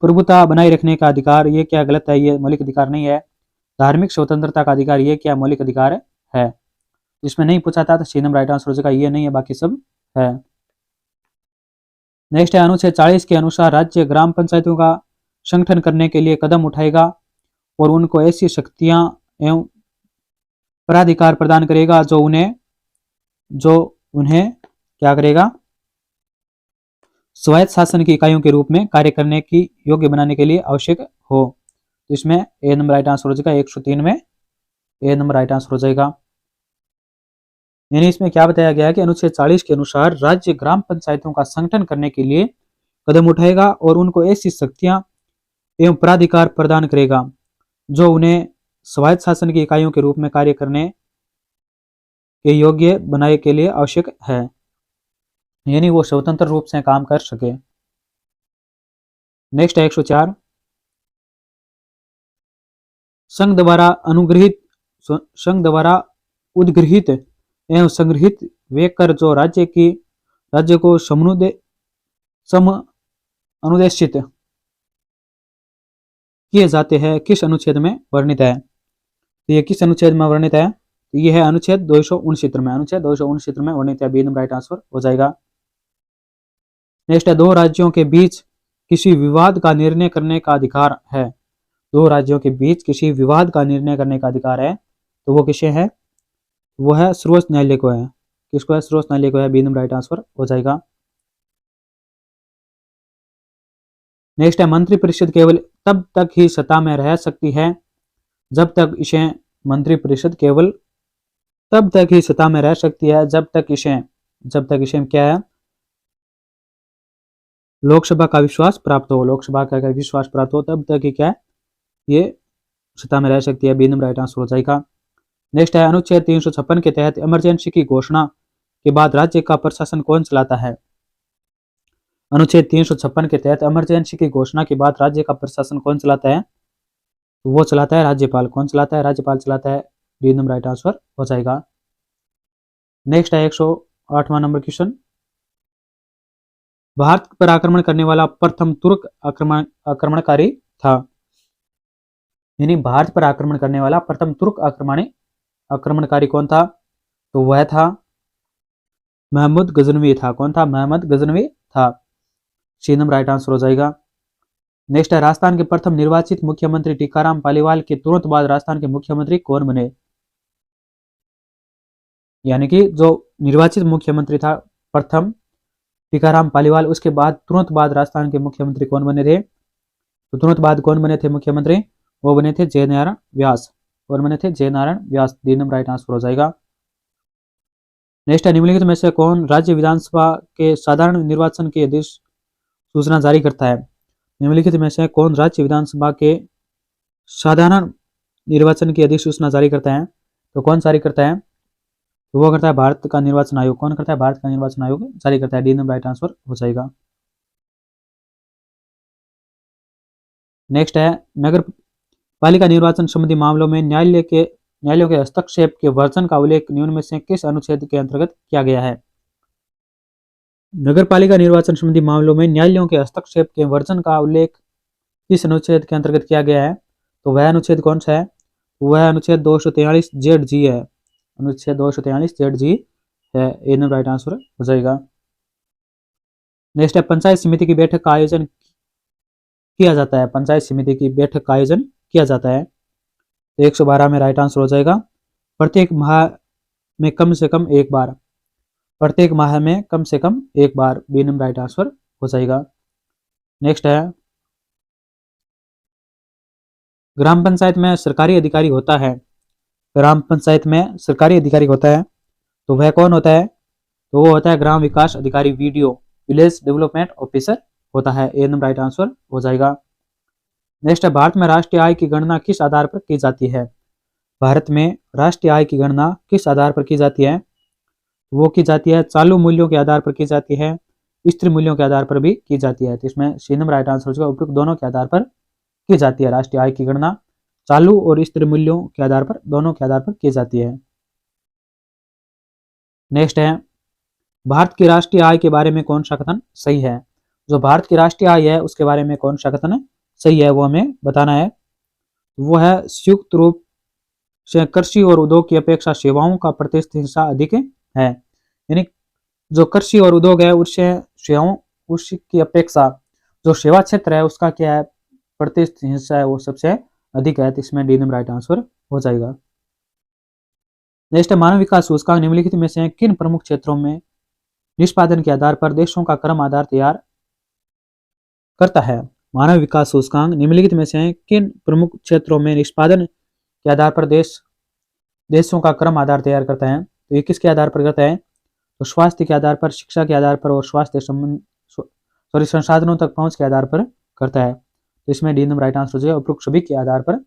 प्रभुता बनाए रखने का अधिकार, ये क्या? गलत है, ये मौलिक अधिकार नहीं है। धार्मिक स्वतंत्रता का अधिकार, ये क्या? मौलिक अधिकार है। इसमें नहीं पूछा था तो सी नंबर राइट आंसर हो जाएगा। ये नहीं है, बाकी सब है। नेक्स्ट है अनुच्छेद 40 के अनुसार राज्य ग्राम पंचायतों का संगठन करने के लिए कदम उठाएगा और उनको ऐसी शक्तियां एवं प्राधिकार प्रदान करेगा जो उन्हें क्या करेगा? स्वायत्त शासन की इकाइयों के रूप में कार्य करने की योग्य बनाने के लिए आवश्यक हो। तो इसमें ए नंबर राइट आंसर हो जाएगा। 103 में ए नंबर राइट आंसर हो जाएगा। यानी इसमें क्या बताया गया है कि अनुच्छेद 40 के अनुसार राज्य ग्राम पंचायतों का संगठन करने के लिए कदम उठाएगा और उनको ऐसी शक्तियां एवं प्राधिकार प्रदान करेगा जो उन्हें स्वायत्त शासन की इकाइयों के रूप में कार्य करने के योग्य बनाने के लिए आवश्यक है। यानी वो स्वतंत्र रूप से काम कर सके। नेक्स्ट है 104। संघ द्वारा उद्गृहित एवं संग्रहित वे कर जो राज्य को अनुदेशित किए जाते हैं किस अनुच्छेद में वर्णित है? तो ये किस अनुच्छेद में वर्णित है? तो ये है अनुच्छेद 269 में। अनुच्छेद 269 में वर्णित है। बी नंबर राइट आंसर हो जाएगा। नेक्स्ट है दो राज्यों के बीच किसी विवाद का निर्णय करने का अधिकार है। दो राज्यों के बीच किसी विवाद का निर्णय करने का अधिकार है तो वो किसे है? वो है सर्वोच्च न्यायालय को है। किसको है? सर्वोच्च न्यायालय को है। बी नंबर राइट आंसर हो जाएगा। नेक्स्ट है मंत्रिपरिषद केवल तब तक ही सत्ता में रह सकती है जब तक इसे मंत्रिपरिषद केवल तब तक ही सत्ता में रह सकती है जब तक इसे क्या है? लोकसभा का विश्वास प्राप्त हो। लोकसभा का विश्वास प्राप्त हो तब तक ही क्या है? ये सत्ता में रह सकती है। बी नंबर राइट आंसर हो जाएगा। नेक्स्ट है अनुच्छेद 356 के तहत इमरजेंसी की घोषणा के बाद राज्य का प्रशासन कौन चलाता है? अनुच्छेद 356 के तहत इमरजेंसी की घोषणा के बाद राज्य का प्रशासन कौन चलाता है? तो वो चलाता है राज्यपाल। कौन चलाता है? राज्यपाल चलाता है। डी नंबर राइट आंसर हो जाएगा। नेक्स्ट है 108वां नंबर क्वेश्चन। भारत पर आक्रमण करने वाला प्रथम तुर्क आक्रमणकारी था। यानी भारत पर आक्रमण करने वाला प्रथम तुर्क आक्रमणकारी कौन था? तो वह था महमूद गजनवी था। कौन था? महमूद गजनवी था। सी नंबर राइट आंसर हो जाएगा। नेक्स्ट है राजस्थान के प्रथम निर्वाचित मुख्यमंत्री टीकाराम पालीवाल के तुरंत बाद राजस्थान के मुख्यमंत्री कौन बने? यानी कि जो निर्वाचित मुख्यमंत्री था प्रथम टीकाराम पालीवाल, उसके बाद तुरंत बाद राजस्थान के मुख्यमंत्री कौन बने थे? तो तुरंत बाद कौन बने थे मुख्यमंत्री? वो बने थे जयनारायण व्यास। कौन बने थे? जयनारायण व्यास। डी नंबर राइट आंसर हो जाएगा। नेक्स्ट है निम्नलिखित में से कौन राज्य विधानसभा के साधारण निर्वाचन की अधिसूचना जारी करता है? निम्नलिखित में से कौन राज्य विधानसभा के साधारण निर्वाचन की अधिसूचना जारी करता है? तो कौन जारी करता है? तो वो करता है भारत का निर्वाचन आयोग। कौन करता है? भारत का निर्वाचन आयोग जारी करता है। डी नंबर राइट आंसर हो जाएगा। नेक्स्ट है नगर पालिका निर्वाचन संबंधी मामलों में न्यायालयों के हस्तक्षेप के वर्जन का उल्लेख निम्न में से किस अनुच्छेद के अंतर्गत किया गया है? नगर पालिका निर्वाचन संबंधी मामलों में न्यायालयों के हस्तक्षेप के वर्जन का उल्लेख किस अनुच्छेद के अंतर्गत किया गया है? तो वह अनुच्छेद कौन सा है? वह अनुच्छेद 243 जेड जी है। अनुच्छेद 243 जेड जी है। ए नंबर राइट आंसर हो जाएगा। नेक्स्ट है पंचायत समिति की बैठक का आयोजन किया जाता है। पंचायत समिति की बैठक का आयोजन किया जाता है। 112 में राइट आंसर हो जाएगा। प्रत्येक माह में कम से कम एक बार। प्रत्येक माह में कम से कम एक बार। बी नंबर राइट आंसर हो जाएगा। नेक्स्ट है ग्राम पंचायत में सरकारी अधिकारी होता है। ग्राम पंचायत में सरकारी अधिकारी होता है तो वह कौन होता है? तो वो होता है ग्राम विकास अधिकारी, वीडियो, विलेज डेवलपमेंट ऑफिसर होता है। ए नंबर राइट आंसर हो जाएगा। नेक्स्ट है, भारत में राष्ट्रीय आय की गणना किस आधार पर की जाती है? भारत में राष्ट्रीय आय की गणना किस आधार पर की जाती है? वो की जाती है चालू मूल्यों के आधार पर की जाती है, स्थिर मूल्यों के आधार पर भी की जाती है। तो इसमें सी नंबर राइट आंसर हो जाएगा। उपयुक्त दोनों के आधार पर की जाती है राष्ट्रीय आय की गणना, चालू और स्थिर मूल्यों के आधार पर, दोनों के आधार पर की जाती है। नेक्स्ट है, भारत की राष्ट्रीय आय के बारे में कौन सा कथन सही है? जो भारत की राष्ट्रीय आय है उसके बारे में कौन सा कथन सही है वो हमें बताना है। वो है संयुक्त रूप से कृषि और उद्योग की अपेक्षा सेवाओं का प्रतिशत हिस्सा अधिक है। यानी जो कृषि और उद्योग है उससे सेवाओं, उसकी अपेक्षा जो सेवा क्षेत्र है उसका क्या है, प्रतिशत हिस्सा है वो सबसे अधिक है। तो इसमें डी नंबर राइट आंसर हो जाएगा। नेक्स्ट है, मानव विकास सूचकांक निम्नलिखित में से किन प्रमुख क्षेत्रों में निष्पादन के आधार पर देशों का क्रम आधार तैयार करता है? मानव विकास सूचकांक निम्नलिखित में से किन प्रमुख क्षेत्रों में निष्पादन के आधार पर देशों का क्रम आधार तैयार करता है? तो ये किसके आधार पर करता है? तो स्वास्थ्य के आधार पर, शिक्षा के आधार पर और स्वास्थ्य संसाधनों तक पहुंच के आधार पर करता है। तो इसमें डी नंबर राइट आंसर हो जाएगा। उपरोक्त सभी के आधार पर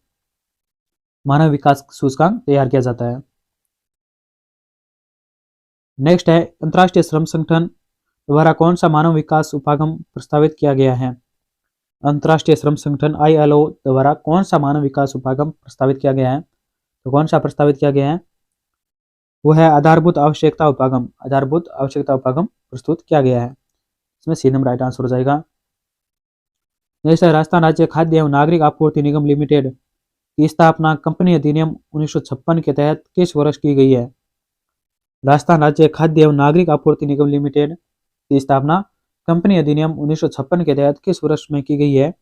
मानव विकास सूचकांक तैयार किया जाता है। नेक्स्ट है, अंतर्राष्ट्रीय श्रम संगठन द्वारा कौन सा मानव विकास उपागम प्रस्तावित किया गया है? अंतर्राष्ट्रीय श्रम संगठन ILO द्वारा कौन सा मानव विकास उपागम प्रस्तावित किया गया है? तो कौन सा प्रस्तावित किया गया है? वो है आधारभूत आवश्यकता उपागम। आधारभूत आवश्यकता उपागम प्रस्तुत किया गया है। इसमें सी नंबर राइट आंसर हो जाएगा। नेक्स्ट है, राजस्थान राज्य खाद्य एवं नागरिक आपूर्ति निगम लिमिटेड की स्थापना कंपनी अधिनियम 1956 के तहत किस वर्ष की गई है? राजस्थान राज्य खाद्य एवं नागरिक आपूर्ति निगम लिमिटेड की स्थापना कंपनी अधिनियम 1956 के तहत किस वर्ष में की गई है?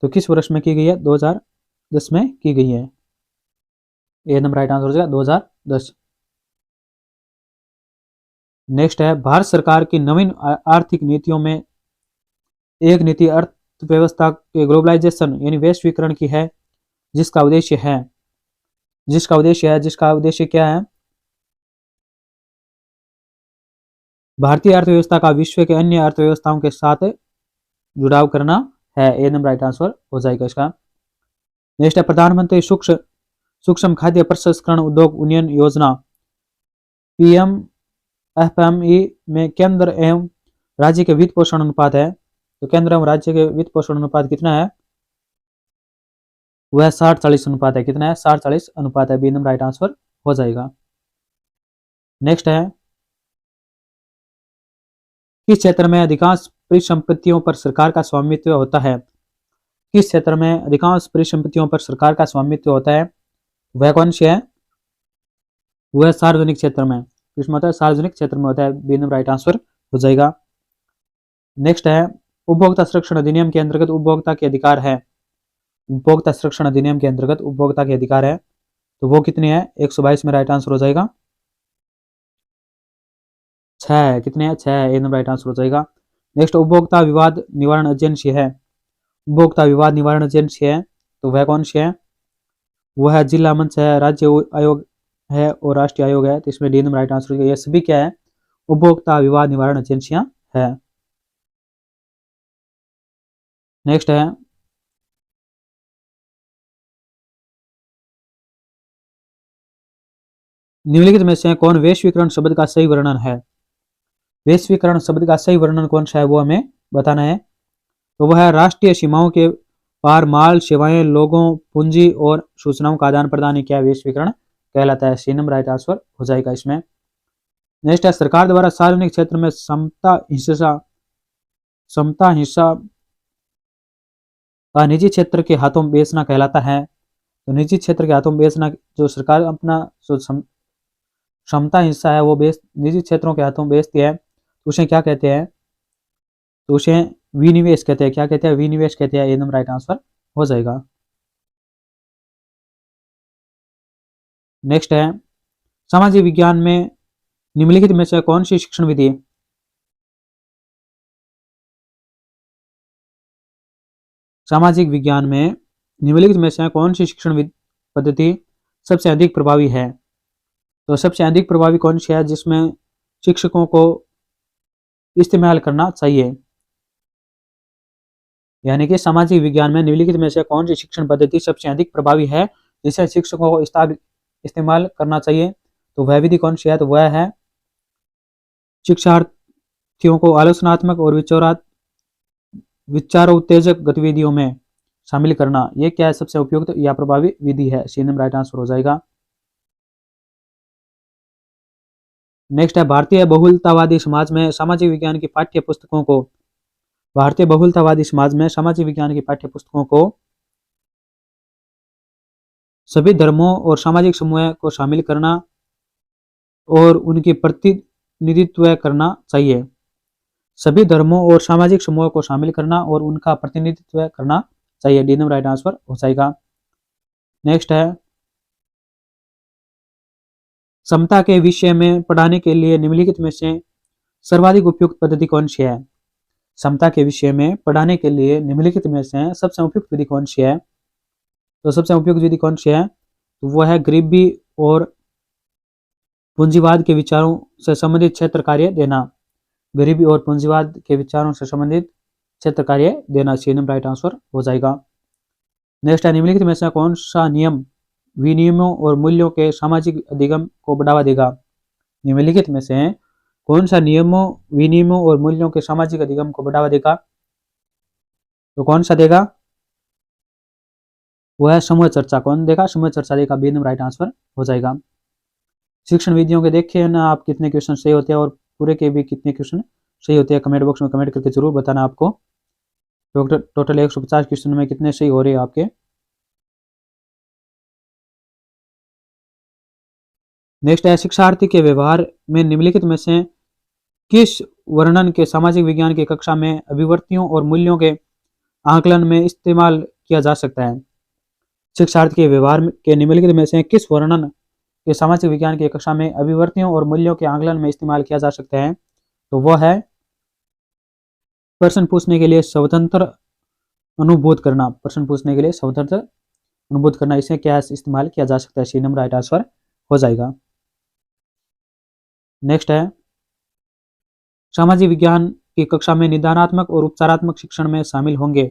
तो किस वर्ष में की गई है? 2010 में की गई है। ए नंबर राइट आंसर हो जाएगा 2010। नेक्स्ट है, भारत सरकार की नवीन आर्थिक नीतियों में एक नीति अर्थव्यवस्था के ग्लोबलाइजेशन यानी वैश्वीकरण की है, जिसका उद्देश्य क्या है? भारतीय अर्थव्यवस्था का विश्व के अन्य अर्थव्यवस्थाओं के साथ जुड़ाव करना है। ए नंबर राइट आंसर हो जाएगा इसका। नेक्स्ट है, प्रधानमंत्री सूक्ष्म खाद्य प्रसंस्करण उद्योग उन्नयन योजना PMFME में केंद्र एवं राज्य के वित्त पोषण अनुपात है। तो केंद्र एवं राज्य के वित्त पोषण अनुपात कितना है? वह 60-40 अनुपात है। कितना है? 60-40 अनुपात है। बी नंबर राइट आंसर हो जाएगा। नेक्स्ट है, किस क्षेत्र में अधिकांश परिसंपत्तियों पर सरकार का स्वामित्व होता है? किस क्षेत्र में अधिकांश परिसंपत्तियों पर सरकार का स्वामित्व होता है? वह कौन सी है? वह सार्वजनिक क्षेत्र में। किसमें होता है? सार्वजनिक क्षेत्र में होता है। बी नंबर राइट आंसर हो जाएगा। नेक्स्ट है, उपभोक्ता संरक्षण अधिनियम के अंतर्गत उपभोक्ता के अधिकार है। उपभोक्ता संरक्षण अधिनियम के अंतर्गत उपभोक्ता के अधिकार है, तो वो कितने हैं? 122 में राइट आंसर हो जाएगा। 6 कितने हैं? 6 ए नंबर राइट आंसर हो जाएगा। नेक्स्ट, उपभोक्ता विवाद निवारण एजेंसी है। उपभोक्ता विवाद निवारण एजेंसी है, तो वह कौन सी है? वह है जिला मंच है, राज्य आयोग है और राष्ट्रीय आयोग है। तो इसमें डी नंबर राइट आंसर हो जाएगा। ये सभी क्या है? उपभोक्ता विवाद निवारण एजेंसियां है। नेक्स्ट है, निम्नलिखित में से कौन वैश्वीकरण शब्द का सही वर्णन है? वैश्वीकरण शब्द का सही वर्णन कौन सा है वो हमें बताना है। तो वह है राष्ट्रीय सीमाओं के पार माल, सेवाएं, लोगों, पूंजी और सूचनाओं का आदान प्रदान क्या वैश्वीकरण कहलाता है। सी नंबर राइट आंसर हो जाएगा इसमें। नेक्स्ट है, सरकार द्वारा सार्वजनिक क्षेत्र में समता हिस्सा का निजी क्षेत्र के हाथों बेचना कहलाता है। तो निजी क्षेत्र के हाथों बेचना, जो सरकार अपना जो क्षमता हिस्सा है वो निजी क्षेत्रों के हाथों बेचती है, तो उसे क्या कहते हैं? तो उसे विनिवेश कहते हैं। क्या कहते हैं? विनिवेश कहते हैं। ए नंबर राइट आंसर हो जाएगा। नेक्स्ट है, सामाजिक विज्ञान में निम्नलिखित में से कौन सी शिक्षण विधि सामाजिक विज्ञान में निम्नलिखित में से कौन सी शिक्षण पद्धति सबसे अधिक प्रभावी है? तो सबसे अधिक प्रभावी कौन सी है जिसमें शिक्षकों को इस्तेमाल करना चाहिए। यानी कि सामाजिक विज्ञान में निम्नलिखित में से कौन सी शिक्षण पद्धति सबसे अधिक प्रभावी है जिसे शिक्षकों को इस्तेमाल करना चाहिए? तो वह विधि कौन सी है? तो वह है शिक्षार्थियों को आलोचनात्मक और विचारोत्तेजक गतिविधियों में शामिल करना। यह क्या है? सबसे उपयुक्त या प्रभावी विधि है। सी नंबर राइट आंसर हो जाएगा। नेक्स्ट है भारतीय बहुलतावादी समाज में सामाजिक विज्ञान की पाठ्य पुस्तकों को भारतीय बहुलतावादी समाज में सामाजिक विज्ञान की पाठ्य पुस्तकों को सभी धर्मों और सामाजिक समूह को शामिल करना और उनकी प्रतिनिधित्व करना चाहिए। सभी धर्मों और सामाजिक समूह को शामिल करना और उनका प्रतिनिधित्व करना चाहिए। डी नंबर राइट आंसर हो जाएगा। नेक्स्ट है समता के विषय में पढ़ाने के लिए निम्नलिखित में से सर्वाधिक उपयुक्त पद्धति कौन सी है? समता के विषय में पढ़ाने के लिए निम्नलिखित में से सबसे उपयुक्त विधि कौन सी है? तो सबसे उपयुक्त विधि कौन सी है? तो वो है गरीबी और पूंजीवाद के विचारों से संबंधित क्षेत्र कार्य देना। गरीबी और पूंजीवाद के विचारों से संबंधित क्षेत्र कार्य देना। सी नंबर राइट आंसर हो जाएगा। नेक्स्ट है निम्नलिखित में से कौन सा नियम विनियमों और मूल्यों के सामाजिक अधिगम को बढ़ावा देगा? निम्नलिखित में से कौन सा नियमों विनियमों और मूल्यों के सामाजिक अधिगम को बढ़ावा देगा? तो कौन सा देगा? वो है समूह चर्चा। कौन देगा? समूह चर्चा देगा। बी नंबर राइट आंसर हो जाएगा। शिक्षण विधियों के देखिए ना आप कितने क्वेश्चन सही होते हैं और पूरे के भी कितने क्वेश्चन सही होते हैं। कमेंट बॉक्स में कमेंट करके जरूर बताना आपको टोटल 150 क्वेश्चन में कितने सही हो रहे हैं आपके। नेक्स्ट है शिक्षार्थी के व्यवहार में निम्नलिखित में से किस वर्णन के सामाजिक विज्ञान की कक्षा में अभिवर्तियों और मूल्यों के आकलन में इस्तेमाल किया जा सकता है? शिक्षार्थी के व्यवहार के निम्नलिखित में से किस वर्णन के सामाजिक विज्ञान की कक्षा में अभिवर्तियों और मूल्यों के आकलन में इस्तेमाल किया जा सकता है? तो वह है प्रश्न पूछने के लिए स्वतंत्र अनुभूत करना। प्रश्न पूछने के लिए स्वतंत्र अनुभूत करना, इसे क्या इस्तेमाल किया जा सकता है? सी नंबर राइट आंसर हो जाएगा। नेक्स्ट है सामाजिक विज्ञान की कक्षा में निदानात्मक और उपचारात्मक शिक्षण में शामिल होंगे।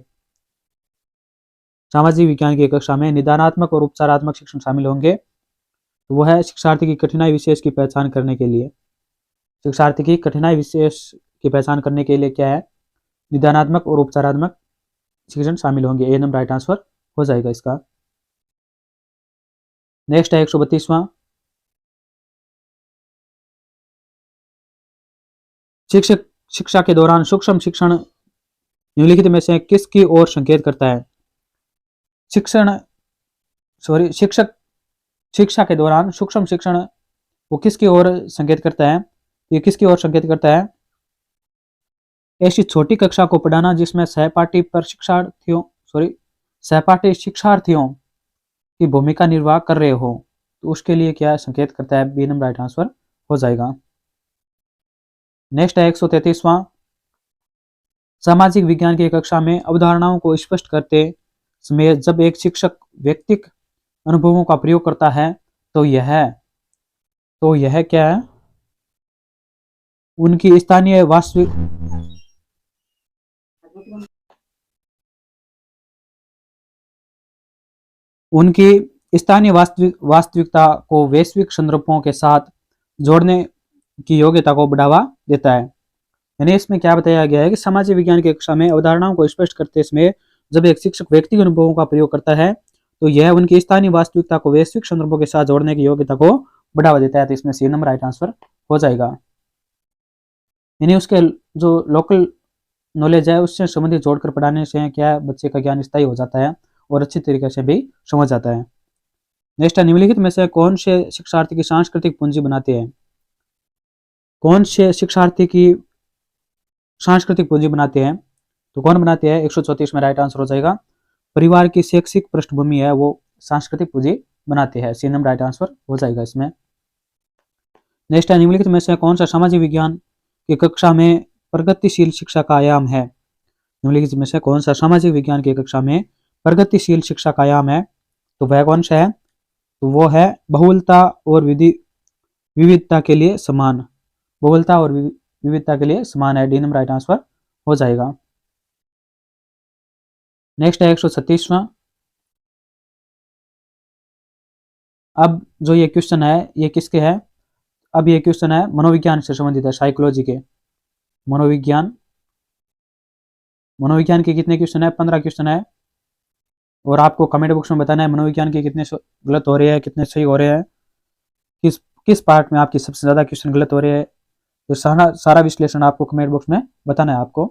सामाजिक विज्ञान की कक्षा में निदानात्मक और उपचारात्मक शिक्षण शामिल होंगे। तो वह है शिक्षार्थी की कठिनाई विशेष की पहचान करने के लिए। शिक्षार्थी की कठिनाई विशेष की पहचान करने के लिए क्या है? निदानात्मक और उपचारात्मक शिक्षण शामिल होंगे। ए नंबर राइट आंसर हो जाएगा इसका। नेक्स्ट है 132वां शिक्षा के दौरान सूक्ष्म शिक्षण निम्नलिखित में से किसकी ओर संकेत करता है? शिक्षा के दौरान सूक्ष्म शिक्षण वो किसकी ओर संकेत करता है? ये किसकी ओर संकेत करता है? ऐसी छोटी कक्षा को पढ़ाना जिसमें सहपाठी शिक्षार्थियों की भूमिका निर्वाह कर रहे हो, तो उसके लिए क्या संकेत करता है? बी नंबर राइट आंसर हो जाएगा। नेक्स्ट है 133वां सामाजिक विज्ञान की कक्षा में अवधारणाओं को स्पष्ट करते समय जब एक शिक्षक व्यक्तिगत अनुभवों का प्रयोग करता है तो यह क्या है? उनकी स्थानीय वास्तविकता को वैश्विक संदर्भों के साथ जोड़ने की योग्यता को बढ़ावा देता है। यानी इसमें क्या बताया गया है कि सामाजिक विज्ञान की कक्षा में अवधारणाओं को स्पष्ट करते समय जब एक शिक्षक व्यक्तिगत अनुभवों का प्रयोग करता है तो यह उनकी स्थानीय वास्तविकता को वैश्विक संदर्भों के साथ जोड़ने की योग्यता को बढ़ावा देता है। तो इसमें सी नंबर राइट आंसर हो जाएगा। यानी उसके जो लोकल नॉलेज है उससे संबंधित जोड़कर पढ़ाने से क्या बच्चे का ज्ञान स्थायी हो जाता है और अच्छी तरीके से भी समझ जाता है। नेक्स्ट है निम्नलिखित में से कौन से शिक्षार्थी की सांस्कृतिक पूंजी बनाते हैं? कौन से शिक्षार्थी की सांस्कृतिक पूंजी बनाते हैं? तो कौन बनाते हैं? 134 में राइट आंसर हो जाएगा। परिवार की शैक्षिक पृष्ठभूमि है वो सांस्कृतिक पूंजी बनाते हैं। सी नंबर राइट आंसर हो जाएगा इसमें। नेक्स्ट है निम्नलिखित में से कौन सा सामाजिक विज्ञान की कक्षा में प्रगतिशील शिक्षा का आयाम है? निम्नलिखित में से कौन सा सामाजिक विज्ञान की कक्षा में प्रगतिशील शिक्षा का आयाम है? तो वह कौन सा है? तो वो है बहुलता और विविधता के लिए समान। बहुलता और विविधता के लिए समान है, डी नंबर राइट आंसर हो जाएगा। नेक्स्ट है 136वां। अब जो ये क्वेश्चन है ये किसके है? अब ये क्वेश्चन है मनोविज्ञान से संबंधित है, साइकोलॉजी के। मनोविज्ञान मनोविज्ञान के कितने क्वेश्चन है? 15 क्वेश्चन है। और आपको कमेंट बॉक्स में बताना है मनोविज्ञान के कितने गलत हो रहे हैं, कितने सही हो रहे हैं, किस किस पार्ट में आपकी सबसे ज्यादा क्वेश्चन गलत हो रहे हैं। तो सारा विश्लेषण आपको कमेंट बॉक्स में बताना है आपको।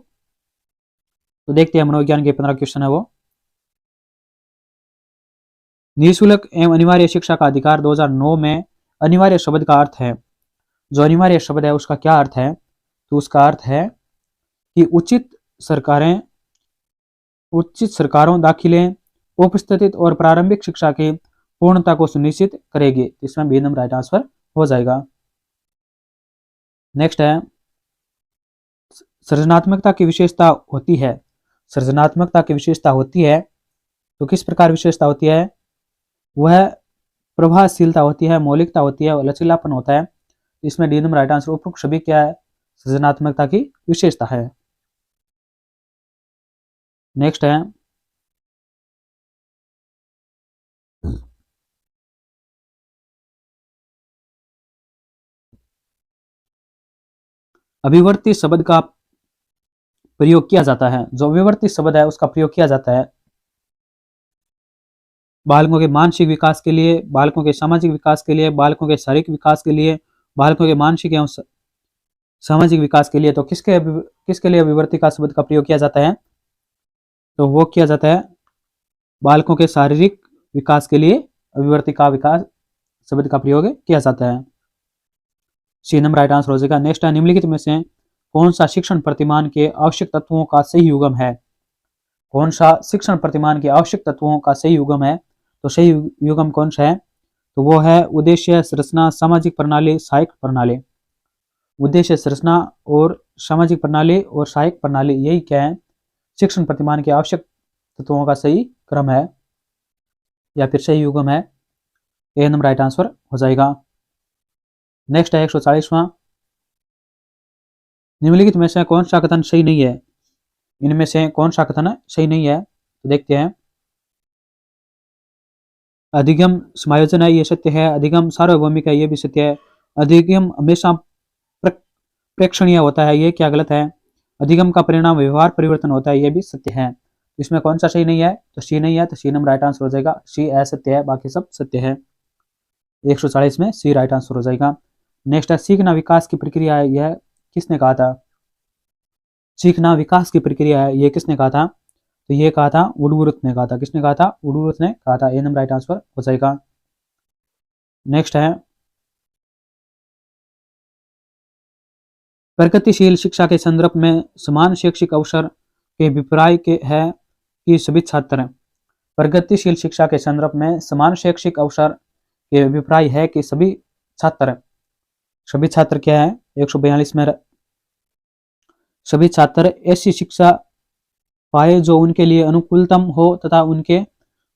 तो देखते हैं मनोविज्ञान के 15 क्वेश्चन है वो। निःशुल्क एवं अनिवार्य शिक्षा का अधिकार 2009 में अनिवार्य शब्द का अर्थ है, जो अनिवार्य शब्द है उसका क्या अर्थ है? तो उसका अर्थ है कि उचित सरकारों दाखिले, उपस्थित और प्रारंभिक शिक्षा की पूर्णता को सुनिश्चित करेगी। इसमें बी नंबर राइट आंसर हो जाएगा। नेक्स्ट है सृजनात्मकता की विशेषता होती है। सृजनात्मकता की विशेषता होती है तो किस प्रकार विशेषता होती है? वह प्रभावशीलता होती है, मौलिकता होती है, लचीलापन होता है। इसमें डी नंबर राइट आंसर। उपयुक्त सभी क्या है? सृजनात्मकता की विशेषता है। नेक्स्ट है अभिवर्ती शब्द का प्रयोग किया जाता है। जो अभिवर्ती शब्द है उसका प्रयोग किया जाता है बालकों के मानसिक विकास के लिए, बालकों के सामाजिक विकास के लिए, बालकों के शारीरिक विकास के लिए, बालकों के मानसिक एवं सामाजिक विकास के लिए। तो किसके लिए अभिवर्ती का शब्द का प्रयोग किया जाता है? तो वो किया जाता है बालकों के शारीरिक विकास के लिए अभिवर्ती का विकास शब्द का प्रयोग किया जाता है। सी नंबर राइट आंसर हो जाएगा। नेक्स्ट है निम्नलिखित में से कौन सा शिक्षण प्रतिमान के आवश्यक तत्वों का सही युग्म है? कौन सा शिक्षण प्रतिमान के आवश्यक तत्वों का सही युग्म है? तो सही युग्म कौन सा है? तो वो है उद्देश्य, संरचना, सामाजिक प्रणाली, सहायक प्रणाली। उद्देश्य, संरचना और सामाजिक प्रणाली और सहायक प्रणाली, यही क्या है? शिक्षण प्रतिमान के आवश्यक तत्वों का सही क्रम है या फिर सही युग्म है। ए नंबर राइट आंसर हो जाएगा। नेक्स्ट है 140वां। निम्नलिखित में से कौन सा कथन सही नहीं है? इनमें से कौन सा कथन सही नहीं है? तो देखते हैं। अधिगम समायोजन है, ये सत्य है। अधिगम सार्वभौमिक है, ये भी सत्य है। अधिगम हमेशा प्रेक्षणीय होता है, ये क्या गलत है। अधिगम का परिणाम व्यवहार परिवर्तन होता है, ये भी सत्य है। इसमें कौन सा सही नहीं है? तो सी नहीं है, तो सी नंबर राइट आंसर हो जाएगा। सी असत्य है, बाकी सब सत्य है। 140 में सी राइट आंसर हो जाएगा। नेक्स्ट है सीखना विकास की प्रक्रिया है, यह किसने कहा था? सीखना विकास की प्रक्रिया है, ये किसने कहा था? तो ये कहा था वुडवर्थ ने कहा था। किसने कहा था? वुडवर्थ ने कहा था। ए नंबर राइट आंसर हो जाएगा। नेक्स्ट है प्रगतिशील शिक्षा के संदर्भ में समान शैक्षिक अवसर के अभिप्राय के है कि सभी छात्र। प्रगतिशील शिक्षा के संदर्भ में समान शैक्षिक अवसर के अभिप्राय है कि सभी छात्र। सभी छात्र क्या है? 142 में सभी छात्र ऐसी शिक्षा पाए जो उनके लिए अनुकूलतम हो तथा उनके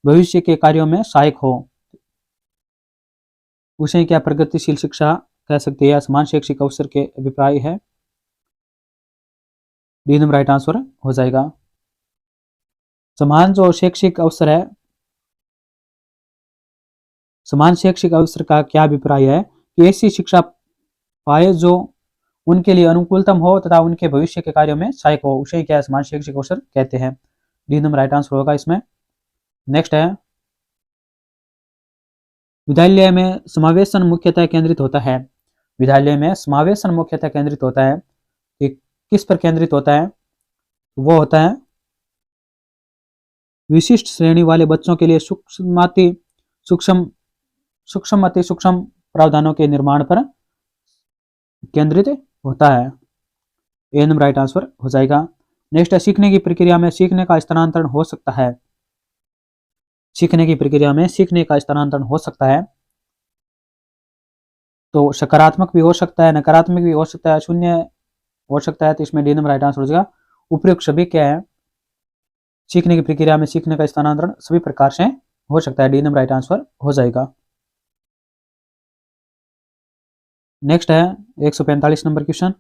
भविष्य के कार्यों में सहायक हो, उसे क्या प्रगतिशील शिक्षा कह सकते हैं? समान शैक्षिक अवसर के अभिप्राय है। डी नंबर राइट आंसर हो जाएगा। समान जो शैक्षिक अवसर है, समान शैक्षिक अवसर का क्या अभिप्राय है कि ऐसी शिक्षा पाए जो उनके लिए अनुकूलतम हो तथा उनके भविष्य के कार्यों में सहायक हो, उसे क्या समान शैक्षिक अवसर कहते हैं। डी नंबर राइट आंसर होगा इसमें। नेक्स्ट है विद्यालय में समावेशन मुख्यतः केंद्रित होता है। विद्यालय में समावेशन मुख्यतः केंद्रित होता है कि किस पर केंद्रित होता है? वो होता है विशिष्ट श्रेणी वाले बच्चों के लिए सूक्ष्म अति सूक्ष्म प्रावधानों के निर्माण पर केंद्रित होता है। ए नंबर राइट आंसर हो जाएगा। नेक्स्ट है सीखने की प्रक्रिया में सीखने का स्थानांतरण हो सकता है। सीखने की प्रक्रिया में सीखने का स्थानांतरण हो सकता है तो सकारात्मक भी हो सकता है, नकारात्मक भी हो सकता है, शून्य हो सकता है। तो इसमें डी नंबर राइट आंसर हो जाएगा। उपयुक्त सभी क्या है? सीखने की प्रक्रिया में सीखने का स्थानांतरण सभी प्रकार से हो सकता है। डी नंबर राइट आंसर हो जाएगा। नेक्स्ट है 145 नंबर क्वेश्चन।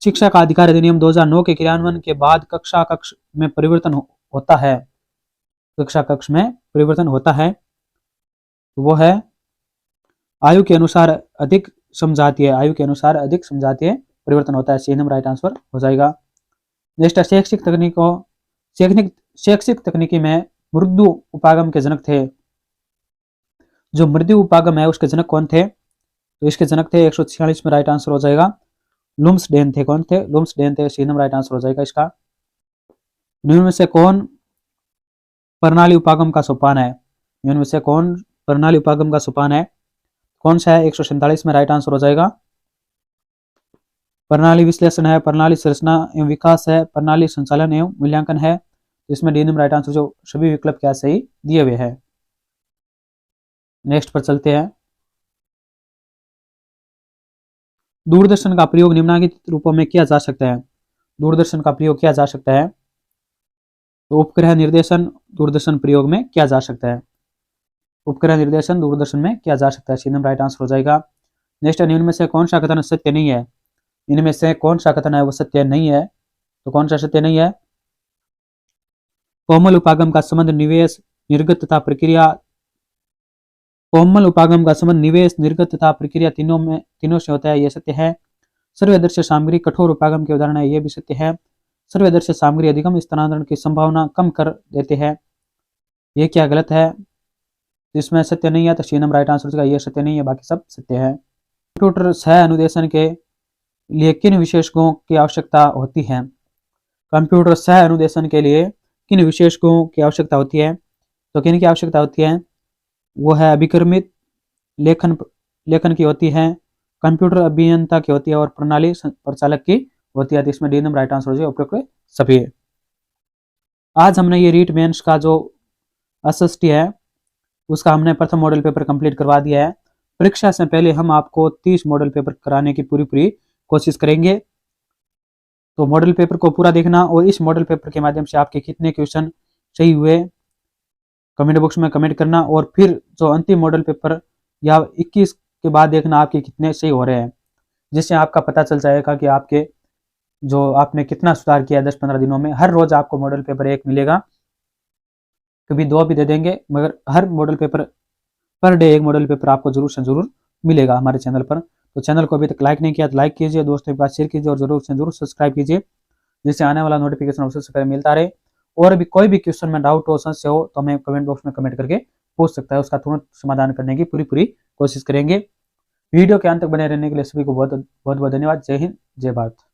शिक्षा का अधिकार अधिनियम 2009 के क्रियान्वयन के बाद कक्षा कक्ष में परिवर्तन होता है। कक्षा कक्ष में परिवर्तन होता है तो वो है आयु के अनुसार अधिक समझातीय, आयु के अनुसार अधिक समझातीय परिवर्तन होता है। सी नंबर राइट आंसर हो जाएगा। नेक्स्ट है शैक्षिक तकनीकी में मृदु उपागम के जनक थे। जो मृदु उपागम है उसके जनक कौन थे? तो इसके जनक थे 146 में राइट आंसर हो जाएगा लुम्सडेन थे। कौन थे? लुम्सडेन थे। सी नंबर राइट आंसर हो जाएगा इसका। निम्न में से कौन प्रणाली उपागम का सोपान है? निम्न में से कौन प्रणाली उपागम का सोपान है? कौन सा है? 147 में राइट आंसर हो जाएगा। प्रणाली विश्लेषण है, प्रणाली संरचना एवं विकास है, प्रणाली संचालन एवं मूल्यांकन है। तो इसमें डी नंबर राइट आंसर, जो सभी विकल्प क्या सही दिए हुए हैं। नेक्स्ट पर चलते हैं। दूरदर्शन का प्रयोग निम्नलिखित रूपों में किया जा सकता है। दूरदर्शन का प्रयोग किया जा सकता है तो उपग्रह निर्देशन दूरदर्शन प्रयोग में किया जा सकता है। उपग्रह निर्देशन दूरदर्शन में किया जा सकता है। सी नंबर राइट आंसर हो जाएगा। नेक्स्ट है, निम्न में से कौन सा कथन सत्य नहीं है? इनमें से कौन सा कथन है वो सत्य नहीं है? तो कौन सा सत्य नहीं है? कोमल उपागम का संबंध निवेश निर्गत तथा प्रक्रिया, कोमल उपागम का संबंध निवेश निर्गत तथा प्रक्रिया तीनों से होता है, यह सत्य है। सर्वदर्शी सामग्री कठोर उपागम के उदाहरण है, यह भी सत्य है। सर्वदर्शी सामग्री अधिगम स्थानांतरण की संभावना कम कर देते हैं, ये क्या गलत है? इसमें सत्य नहीं है, तो सी नंबर राइट आंसर का ये सत्य नहीं है, बाकी सब सत्य है। कंप्यूटर सह अनुदेशन के लिए किन विशेषकों की आवश्यकता होती है? कंप्यूटर सह अनुदेशन के लिए किन विशेषकों की आवश्यकता होती है? तो किन की आवश्यकता होती है? वो है अभिक्रमित लेखन की होती है, कंप्यूटर अभियंता की होती है और प्रणाली प्रचालक की होती है। तो इसमें डी नंबर राइट आंसर हो जाएगा उपरोक्त सभी। आज हमने ये रीट मेंस का जो एसएसटी है उसका हमने प्रथम मॉडल पेपर कंप्लीट करवा दिया है। परीक्षा से पहले हम आपको 30 मॉडल पेपर कराने की पूरी कोशिश करेंगे। तो मॉडल पेपर को पूरा देखना और इस मॉडल पेपर के माध्यम से आपके कितने क्वेश्चन सही हुए कमेंट बॉक्स में कमेंट करना, और फिर जो अंतिम मॉडल पेपर या 21 के बाद देखना आपके कितने सही हो रहे हैं, जिससे आपका पता चल जाएगा कि आपके जो आपने कितना सुधार किया 10-15 दिनों में। हर रोज आपको मॉडल पेपर 1 मिलेगा, कभी 2 भी दे देंगे, मगर हर model paper per day 1 model paper आपको जरूर से जरूर मिलेगा हमारे चैनल पर। तो चैनल को अभी तक लाइक नहीं किया तो लाइक कीजिए, दोस्तों के पास शेयर कीजिए और जरूर से जरूर सब्सक्राइब कीजिए, जिससे आने वाला नोटिफिकेशन सबसे पहले मिलता रहे। और भी कोई भी क्वेश्चन में डाउट हो, संशय हो, तो हमें कमेंट बॉक्स में कमेंट करके पूछ सकता है, उसका तुरंत समाधान करने की पूरी कोशिश करेंगे। वीडियो के अंत तक बने रहने के लिए सभी को बहुत बहुत धन्यवाद। जय हिंद, जय भारत।